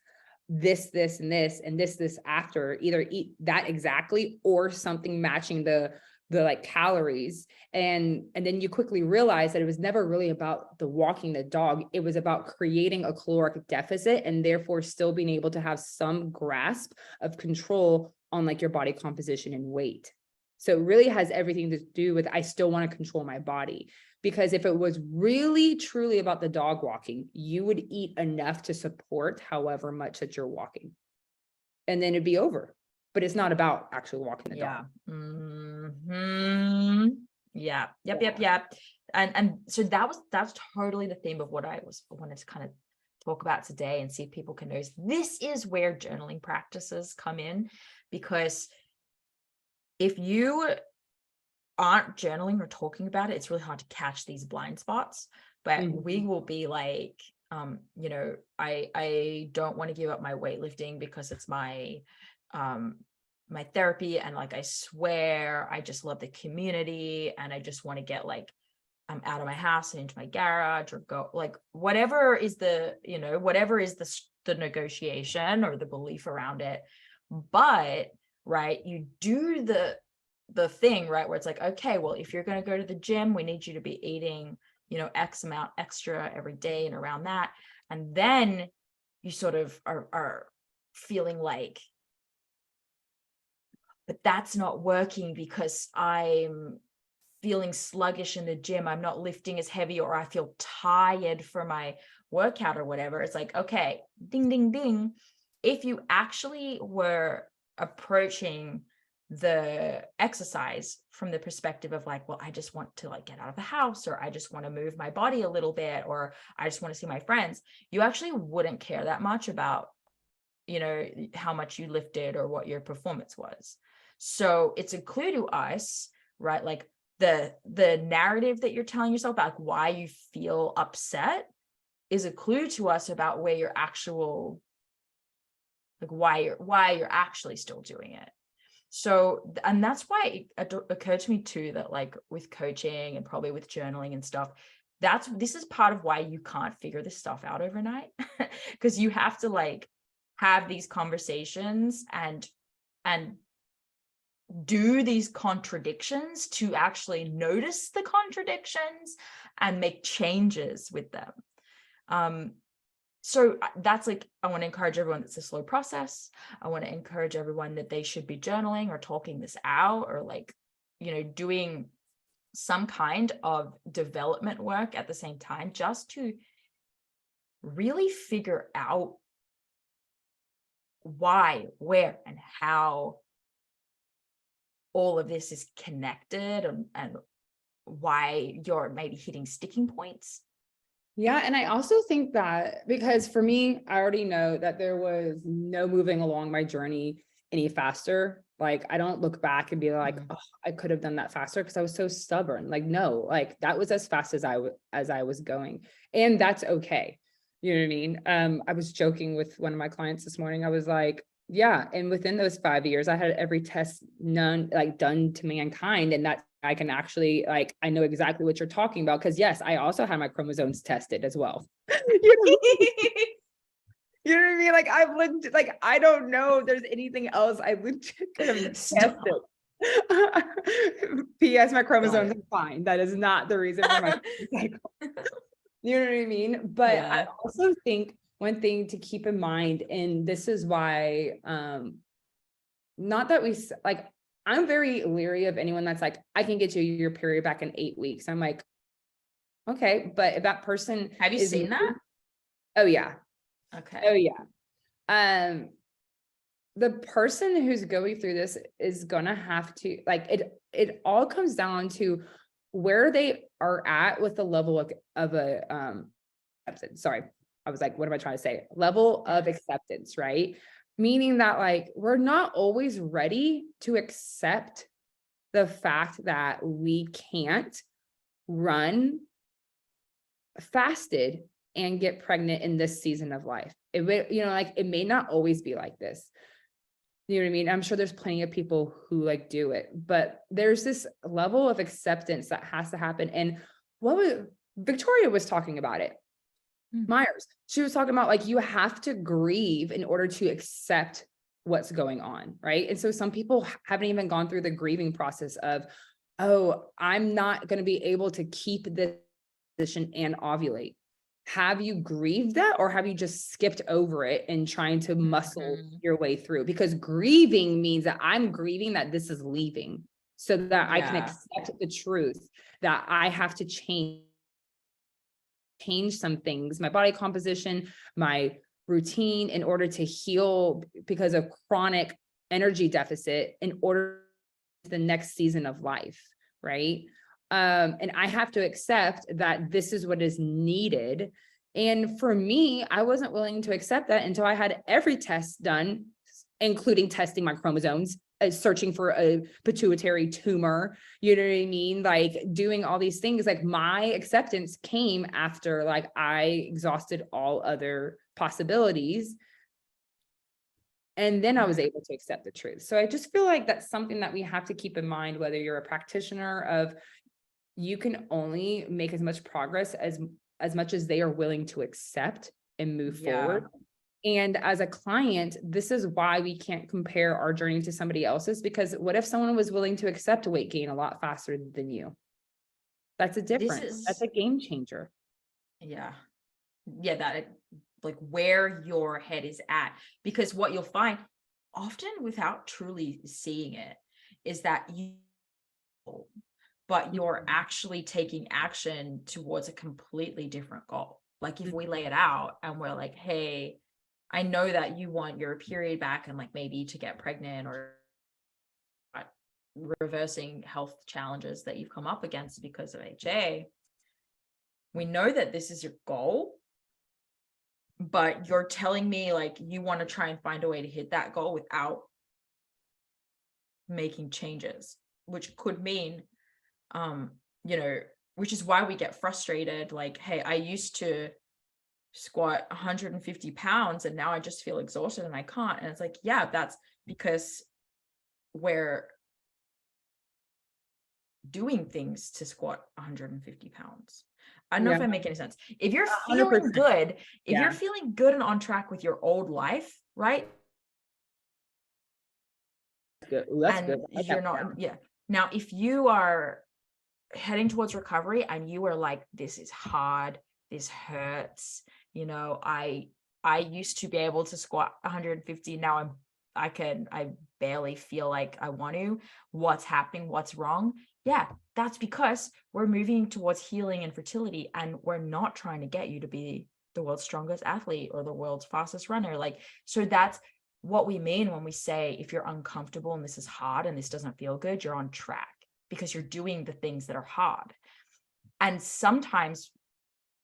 this, and this, and this after. Either eat that exactly or something matching the like calories, and then you quickly realize that it was never really about the walking the dog. It was about creating a caloric deficit and therefore still being able to have some grasp of control on like your body composition and weight. So it really has everything to do with, I still want to control my body, because if it was really truly about the dog walking, you would eat enough to support however much that you're walking, and then it'd be over. But it's not about actually walking the dog. Mm-hmm. Yeah. Yep. And so that's totally the theme of what I wanted to kind of talk about today and see if people can notice. This is where journaling practices come in, because if you aren't journaling or talking about it, it's really hard to catch these blind spots. But we will be like, I don't want to give up my weightlifting because it's my my therapy, and like I swear I just love the community and I just want to get like out of my house and into my garage, or go like whatever is the negotiation or the belief around it. But right, you do the thing, right, where it's like, okay, well, if you're going to go to the gym, we need you to be eating X amount extra every day and around that. And then you sort of are feeling like, but that's not working because I'm feeling sluggish in the gym. I'm not lifting as heavy, or I feel tired for my workout or whatever. It's like, okay, ding, ding, ding. If you actually were approaching the exercise from the perspective of like, well, I just want to like get out of the house, or I just want to move my body a little bit, or I just want to see my friends, you actually wouldn't care that much about, how much you lifted or what your performance was. So it's a clue to us, right? Like the narrative that you're telling yourself about like why you feel upset is a clue to us about where your actual, like why you're actually still doing it. So, and that's why it occurred to me too, that like with coaching and probably with journaling and stuff, this is part of why you can't figure this stuff out overnight, because you have to like have these conversations and do these contradictions to actually notice the contradictions and make changes with them. So that's like, I want to encourage everyone that's a slow process. I want to encourage everyone that they should be journaling or talking this out, or like, doing some kind of development work at the same time, just to really figure out why, where, and how all of this is connected, and why you're maybe hitting sticking points. Yeah. And I also think that, because for me, I already know that there was no moving along my journey any faster. Like, I don't look back and be like, oh, I could have done that faster because I was so stubborn. Like, no, like that was as fast as I was going. And that's okay. You know what I mean? I was joking with one of my clients this morning. I was like, yeah. And within those 5 years, I had every test done to mankind. And that I can actually, like, I know exactly what you're talking about. Cause yes, I also had my chromosomes tested as well. You know what I mean? Like, I've looked, like, I don't know if there's anything else I legit could have tested. P.S. My chromosomes are fine. That is not the reason for my cycle. You know what I mean? But yeah. I also think one thing to keep in mind, and this is why, not that we like, I'm very leery of anyone that's like, I can get you your period back in 8 weeks. I'm like, okay, but if that person Have you seen that? Oh yeah. Okay. Oh yeah. The person who's going through this is gonna have to, like, it all comes down to where they are at with the level of a sorry, I was like, what am I trying to say? Level of acceptance, right? Meaning that, like, we're not always ready to accept the fact that we can't run fasted and get pregnant in this season of life. It would, like, it may not always be like this. You know what I mean? I'm sure there's plenty of people who like do it, but there's this level of acceptance that has to happen. And Victoria was talking about it. Myers, she was talking about, like, you have to grieve in order to accept what's going on, right? And so some people haven't even gone through the grieving process of, oh, I'm not going to be able to keep this position and ovulate. Have you grieved that, or have you just skipped over it and trying to muscle your way through? Because grieving means that I'm grieving that this is leaving, so that I can accept the truth that I have to change some things, my body composition, my routine, in order to heal because of chronic energy deficit, in order to the next season of life, right? And I have to accept that this is what is needed. And for me, I wasn't willing to accept that until I had every test done, including testing my chromosomes, searching for a pituitary tumor, you know what I mean? Like, doing all these things. Like, my acceptance came after, like, I exhausted all other possibilities. And then I was able to accept the truth. So I just feel like that's something that we have to keep in mind, whether you're a practitioner, of you can only make as much progress as much as they are willing to accept and move forward. And as a client, this is why we can't compare our journey to somebody else's, because what if someone was willing to accept weight gain a lot faster than you? That's a difference. That's a game changer. Yeah. That, like, where your head is at, because what you'll find often without truly seeing it is that you're actually taking action towards a completely different goal. Like, if we lay it out and we're like, hey, I know that you want your period back and, like, maybe to get pregnant, or reversing health challenges that you've come up against because of HA. We know that this is your goal, but you're telling me, like, you want to try and find a way to hit that goal without making changes, which could mean, which is why we get frustrated. Like, hey, I used to squat 150 pounds and now I just feel exhausted and I can't. And it's like, yeah, that's because we're doing things to squat 150 pounds. I don't know if I make any sense. If you're feeling 100%. Good, if you're feeling good and on track with your old life, right? Good. Ooh, that's good. If you're not, Now, if you are heading towards recovery and you are like, this is hard, this hurts, I used to be able to squat 150. Now I barely feel like I want to. What's happening? What's wrong? Yeah, that's because we're moving towards healing and fertility, and we're not trying to get you to be the world's strongest athlete or the world's fastest runner. Like, so that's what we mean when we say, if you're uncomfortable and this is hard and this doesn't feel good, you're on track, because you're doing the things that are hard. And sometimes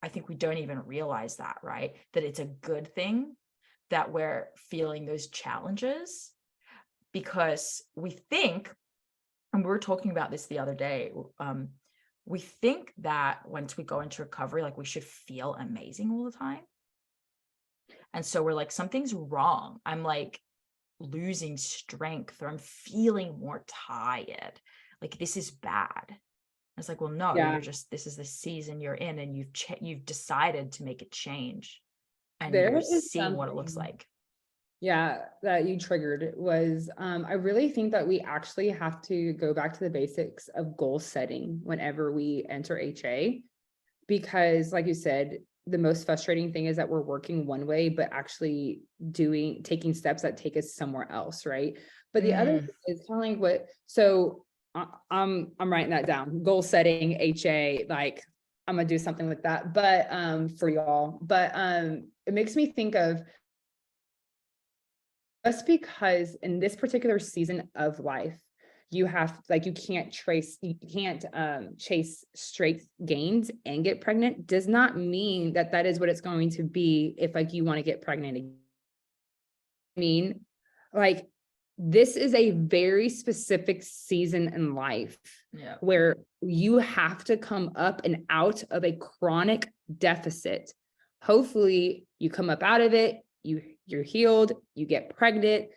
I think we don't even realize that, right? That it's a good thing that we're feeling those challenges, because we think, and we were talking about this the other day, we think that once we go into recovery, like, we should feel amazing all the time. And so we're like, something's wrong. I'm, like, losing strength, or I'm feeling more tired. Like, this is bad. It's like, well, no, this is the season you're in, and you've decided to make a change, and you're seeing what it looks like. Yeah, that you triggered was, I really think that we actually have to go back to the basics of goal setting whenever we enter HA, because, like you said, the most frustrating thing is that we're working one way, but actually taking steps that take us somewhere else. Right. But the other is kind of like I'm writing that down. Goal setting, HA, like I'm gonna do something like that, but for y'all. But it makes me think of, just because in this particular season of life, you can't chase straight gains and get pregnant, does not mean that is what it's going to be if like you want to get pregnant again. I mean, like, this is a very specific season in life where you have to come up and out of a chronic deficit. Hopefully you come up out of it, you're healed, you get pregnant,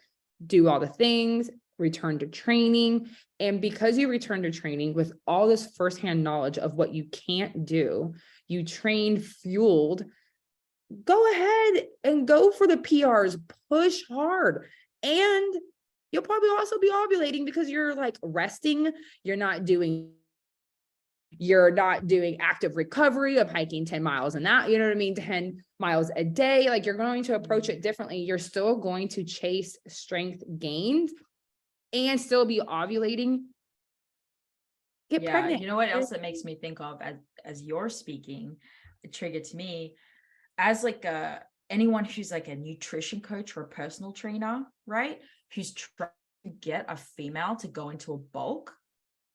do all the things, return to training. And because you return to training with all this firsthand knowledge of what you can't do, you train fueled, go ahead and go for the PRs, push hard. And you'll probably also be ovulating because you're like resting. You're not doing active recovery of hiking 10 miles and that, you know what I mean? 10 miles a day. Like, you're going to approach it differently. You're still going to chase strength gains and still be ovulating. Get pregnant. You know what else it makes me think of as you're speaking, it triggered to me as like anyone who's like a nutrition coach or a personal trainer, right? Who's trying to get a female to go into a bulk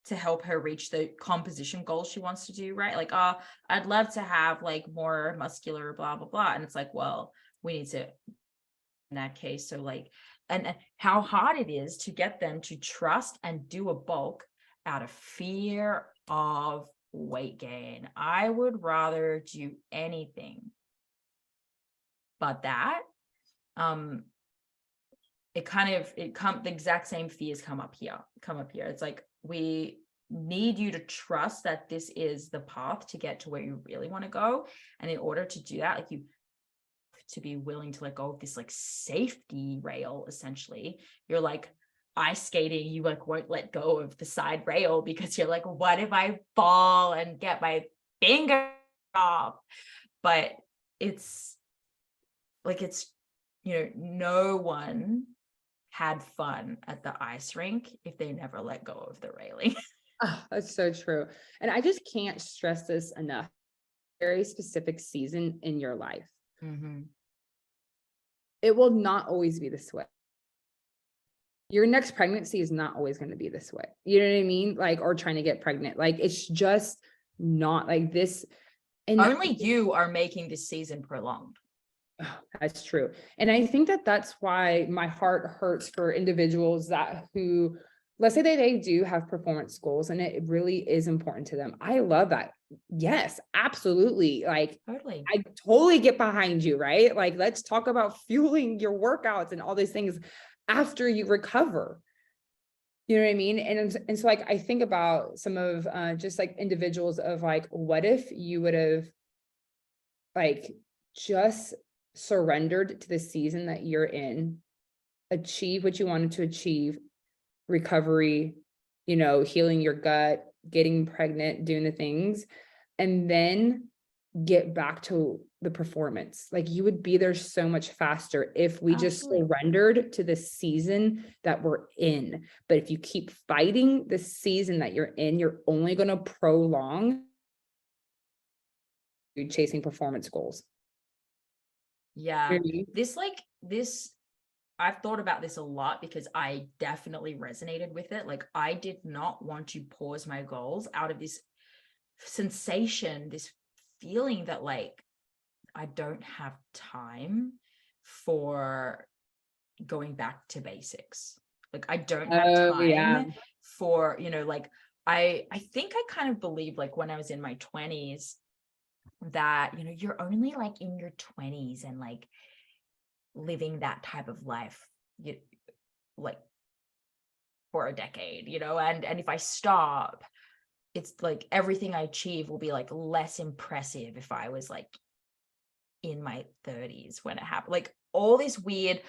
to help her reach the composition goals she wants to do, right? Like, I'd love to have like more muscular, blah, blah, blah. And it's like, well, we need to, in that case, so like, and how hard it is to get them to trust and do a bulk out of fear of weight gain. I would rather do anything but that. The exact same fears come up here. It's like, we need you to trust that this is the path to get to where you really want to go. And in order to do that, like, you to be willing to let go of this like safety rail. Essentially, you're like ice skating, you like won't let go of the side rail because you're like, what if I fall and get my finger off? But it's like, no one had fun at the ice rink if they never let go of the railing. Oh, that's so true. And I just can't stress this enough. Very specific season in your life. Mm-hmm. It will not always be this way. Your next pregnancy is not always going to be this way. You know what I mean? Like, or trying to get pregnant. Like, it's just not like this. And only you are making this season prolonged. Oh, that's true. And I think that's why my heart hurts for individuals who, let's say they do have performance goals and it really is important to them. I love that. Yes, absolutely. Like, totally. I totally get behind you, right? Like, let's talk about fueling your workouts and all these things after you recover. You know what I mean? And so like, I think about some of just like individuals of like, what if you would have like just surrendered to the season that you're in, achieve what you wanted to achieve, recovery, healing your gut, getting pregnant, doing the things, and then get back to the performance. Like, you would be there so much faster if we just surrendered to the season that we're in. But if you keep fighting the season that you're in, you're only going to prolong chasing performance goals. Yeah. I've thought about this a lot because I definitely resonated with it. Like, I did not want to pause my goals out of this sensation, this feeling that like, I don't have time for going back to basics. Like, I don't have time for, like, I think I kind of believe like when I was in my 20s that, you're only like in your 20s and like living that type of life, like for a decade, and if I stop, it's like everything I achieve will be like less impressive if I was like in my 30s when it happened. Like, all this weird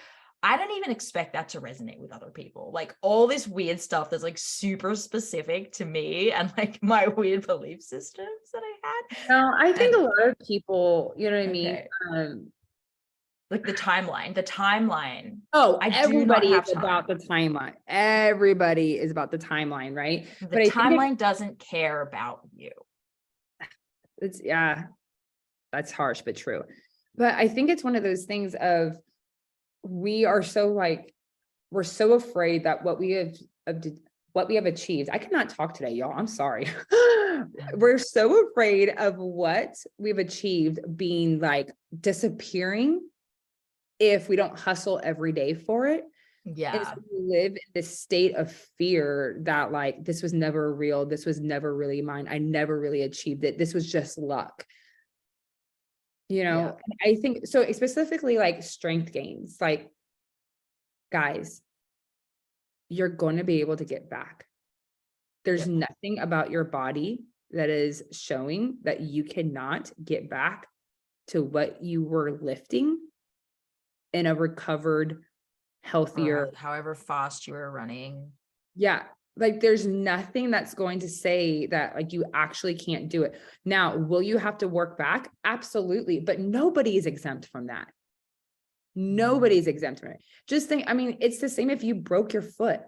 I don't even expect that to resonate with other people. Like all this weird stuff that's like super specific to me and like my weird belief systems that I had. No, I think And- a lot of people, you know what I mean? Okay. Like the timeline. Oh, I do not everybody have is about the timeline. Everybody is about the timeline, right? The But I think timeline doesn't care about you. it's that's harsh but true. But I think it's one of those things of we are so like we're so afraid that what we have achieved. I cannot talk today, y'all. I'm sorry. We're so afraid of what we've achieved being like disappearing if we don't hustle every day for it. And Yeah. so we live in this state of fear that like this was never real, this was never really mine, I never really achieved it, this was just luck. You know, I think so specifically like strength gains, like guys, you're going to be able to get back. There's nothing about your body that is showing that you cannot get back to what you were lifting in a recovered, healthier, however fast you were running. Yeah. Like there's nothing that's going to say that like you actually can't do it. Now, will you have to work back? Absolutely. But nobody is exempt from that. Nobody's exempt from it. Just think, I mean, it's the same if you broke your foot.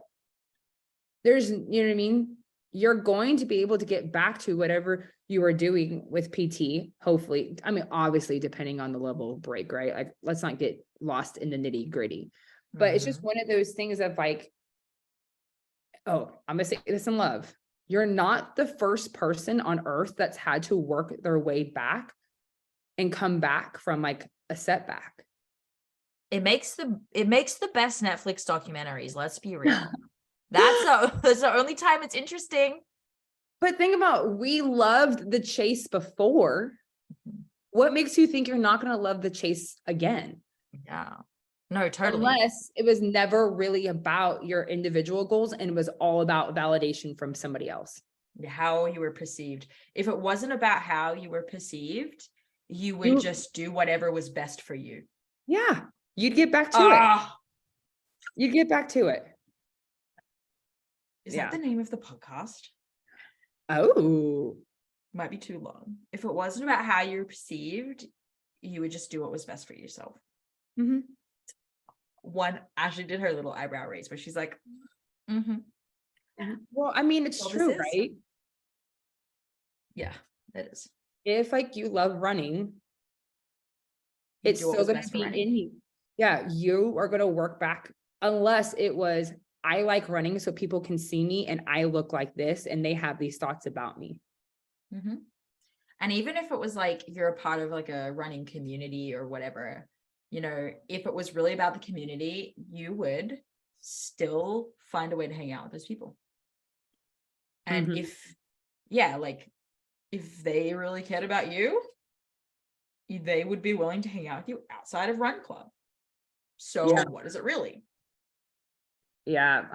There's, you know what I mean? You're going to be able to get back to whatever you are doing with PT, hopefully. I mean, obviously, depending on the level of break, right? Like, let's not get lost in the nitty gritty. But it's just one of those things of like, oh, I'm gonna say this in love. You're not the first person on earth that's had to work their way back and come back from like a setback. It makes the best Netflix documentaries. Let's be real. That's the only time it's interesting. But think about, we loved the chase before. What makes you think you're not going to love the chase again? Yeah. No, totally. Unless it was never really about your individual goals and it was all about validation from somebody else. How you were perceived. If it wasn't about how you were perceived, you would just do whatever was best for you. Yeah. You'd get back to it. You'd get back to it. Is that the name of the podcast? Oh. Might be too long. If it wasn't about how you were perceived, you would just do what was best for yourself. Mm-hmm. One Ashley did her little eyebrow raise where she's like, Well, I mean, it's true, right? Yeah, it is. If like you love running, it's still going to be in you. Yeah, you are going to work back unless it was, I like running so people can see me and I look like this and they have these thoughts about me. Mm-hmm. And even if it was like you're a part of like a running community or whatever, you know, if it was really about the community, you would still find a way to hang out with those people. And if they really cared about you, they would be willing to hang out with you outside of Run Club. So what is it really? Yeah.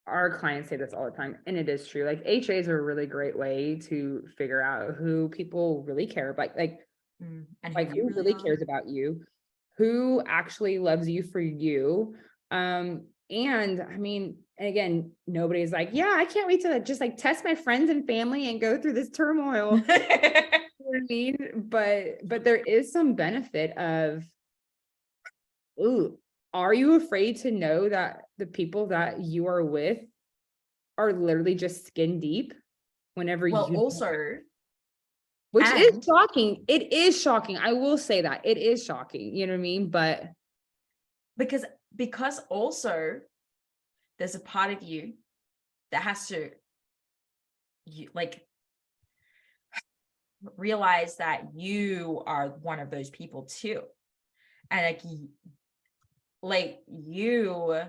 Our clients say this all the time, and it is true. Like HAs are a really great way to figure out who people really care about, and like who really cares about you, who actually loves you for you. And I mean, and again, nobody's like, yeah, I can't wait to just like test my friends and family and go through this turmoil. You know what I mean? But there is some benefit of, are you afraid to know that the people that you are with are literally just skin deep whenever which is shocking. It is shocking. I will say that it is shocking. You know what I mean? But because also there's a part of you that has to realize that you are one of those people too. And like you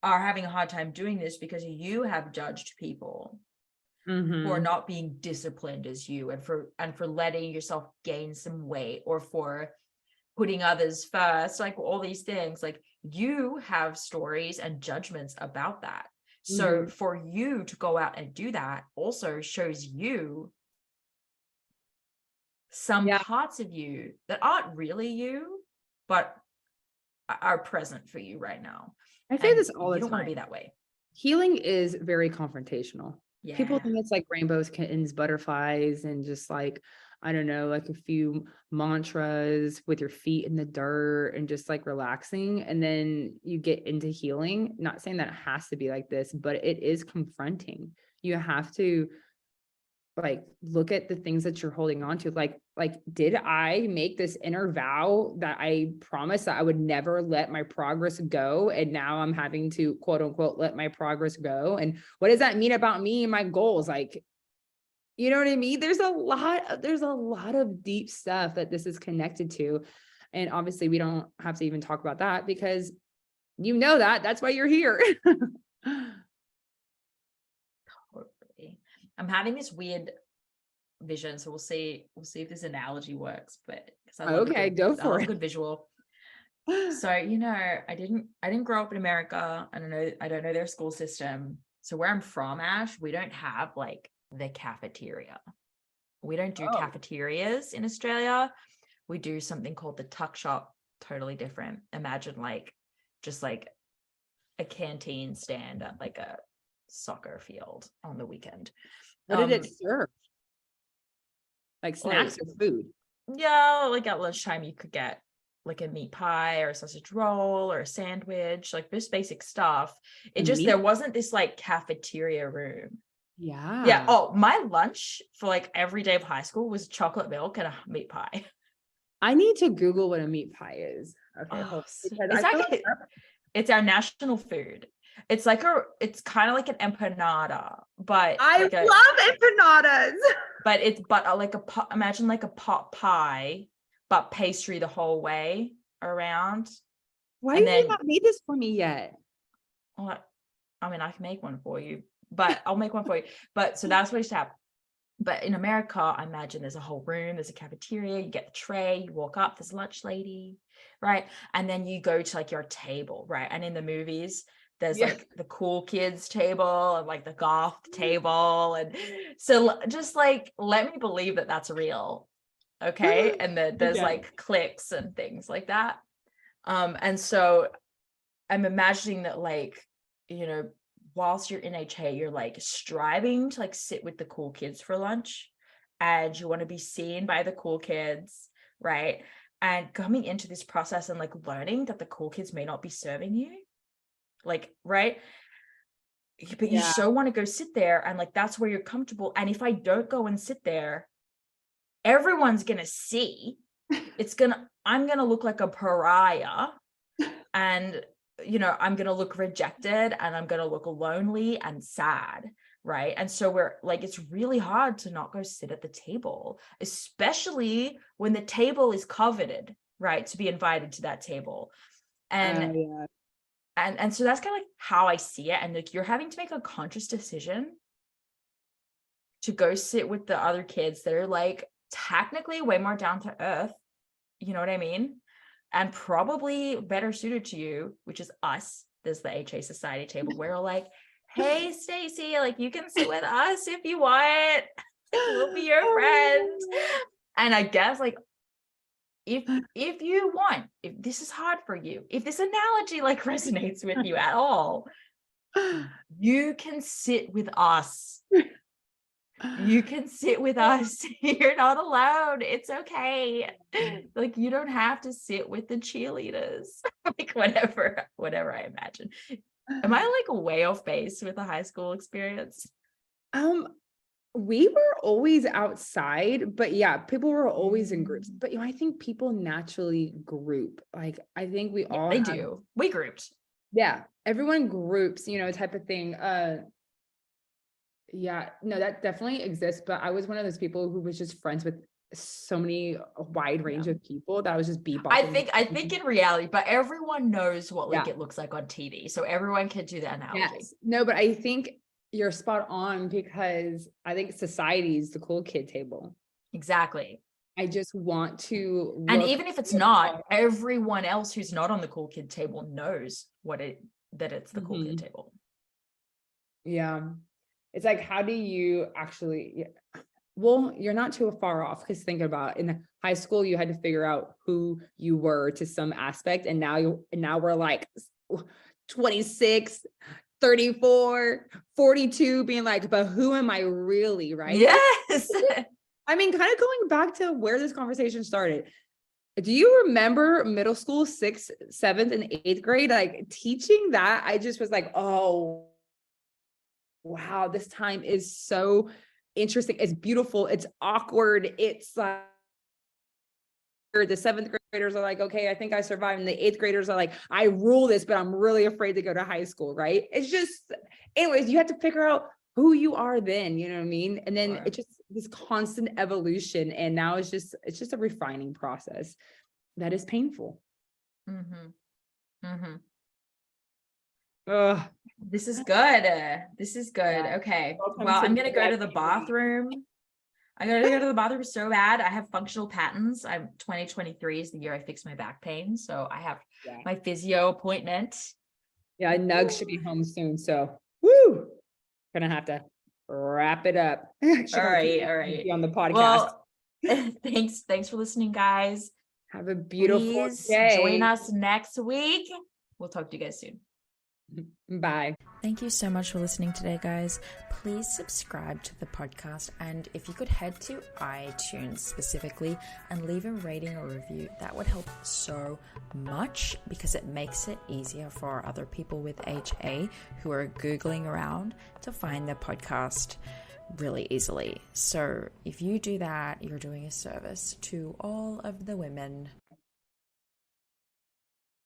are having a hard time doing this because you have judged people for not being disciplined as you and for letting yourself gain some weight or for putting others first, like all these things. Like you have stories and judgments about that. So for you to go out and do that also shows you some parts of you that aren't really you, but are present for you right now. I say this all the you don't want to time. be that way. Healing is very confrontational. Yeah. People think it's like rainbows, kittens, butterflies, and just like, I don't know, like a few mantras with your feet in the dirt and just like relaxing. And then you get into healing. Not saying that it has to be like this, but it is confronting. You have to like look at the things that you're holding on to. Like, did I make this inner vow that I promised that I would never let my progress go? And now I'm having to quote unquote, let my progress go. And what does that mean about me and my goals? Like, you know what I mean? There's a lot of deep stuff that this is connected to. And obviously we don't have to even talk about that because you know that's why you're here. I'm having this weird vision, so we'll see if this analogy works. But Okay, go for it. I love a good visual. So I didn't grow up in America. I don't know their school system. So where I'm from, Ash, we don't have like the cafeteria. We don't do cafeterias in Australia. We do something called the tuck shop. Totally different. Imagine like just like a canteen stand at like a soccer field on the weekend. What did it serve? Like snacks or food? Yeah, like at lunchtime you could get like a meat pie or a sausage roll or a sandwich, like just basic stuff. There wasn't this like cafeteria room. Yeah. Oh, my lunch for like every day of high school was chocolate milk and a meat pie. I need to Google what a meat pie is. Okay. It's our national food. It's kind of like an empanada, but I love empanadas. But imagine like a pot pie, but pastry the whole way around. Why have you not made this for me yet? Well, I mean, I can make one for you, but I'll make one for you. But so that's what used to happen. But in America, I imagine there's a whole room, there's a cafeteria, you get the tray, you walk up, there's lunch lady, right? And then you go to like your table, right? And in the movies, there's like the cool kids table and like the goth table. And so just like, let me believe that that's real. Okay. And then there's like cliques and things like that. And so I'm imagining that like, whilst you're in HA, you're like striving to like sit with the cool kids for lunch and you want to be seen by the cool kids, right? And coming into this process and like learning that the cool kids may not be serving you, like, right? But you so want to go sit there and like, that's where you're comfortable. And if I don't go and sit there, everyone's going to see, I'm going to look like a pariah and I'm going to look rejected and I'm going to look lonely and sad. Right. And so we're like, it's really hard to not go sit at the table, especially when the table is coveted, right, to be invited to that table. And and so that's kind of like how I see it. And like, you're having to make a conscious decision to go sit with the other kids that are like technically way more down to earth. You know what I mean? And probably better suited to you, which is us. There's the HA Society table where we're like, hey, Stacey, like you can sit with us if you want. We'll be your friend. And I guess like if you want, if this is hard for you, if this analogy like resonates with you at all, you can sit with us. You can sit with us. You're not alone. It's okay. Like you don't have to sit with the cheerleaders. Like whatever I imagine. Am I like way off base with the high school experience? We were always outside, but yeah, people were always in groups. But I think people naturally group. Like I think we all do. We grouped. Yeah, everyone groups, type of thing. Yeah, no, that definitely exists. But I was one of those people who was just friends with so many wide range of people that I was just bebopping. I think in reality, but everyone knows what like it looks like on TV, so everyone can do the analogy. Yes. No, but I think you're spot on because I think society is the cool kid table. Exactly. I just want to, and even if it's not, everyone else who's not on the cool kid table knows that it's the cool kid table. Yeah. It's like, how do you actually, Well, you're not too far off, because think about, in high school, you had to figure out who you were to some aspect. And now we're like 26, 34, 42, being like, but who am I really? Right. Yes. I mean, kind of going back to where this conversation started. Do you remember middle school, 6th, 7th, and 8th grade? Like teaching that, I just was like, oh, wow, this time is so interesting. It's beautiful. It's awkward. It's like the 7th graders are like, okay, I think I survived. And the 8th graders are like, I rule this, but I'm really afraid to go to high school. Right. It's just, anyways, you have to figure out who you are then, you know what I mean? And then it's just this constant evolution. And now it's just a refining process that is painful. Ugh. This is good. This is good. Okay. Well, I'm going to go to the bathroom. I gotta go to the bathroom so bad. I have functional patents. 2023 is the year I fixed my back pain. So I have my physio appointment. Yeah, Nug should be home soon. So woo, gonna have to wrap it up. All right. On the podcast. Well, thanks for listening, guys. Have a beautiful Please day. Join us next week. We'll talk to you guys soon. Bye. Thank you so much for listening today, guys. Please subscribe to the podcast, and if you could head to iTunes specifically and leave a rating or review, that would help so much, because it makes it easier for other people with HA who are Googling around to find the podcast really easily. So if you do that, you're doing a service to all of the women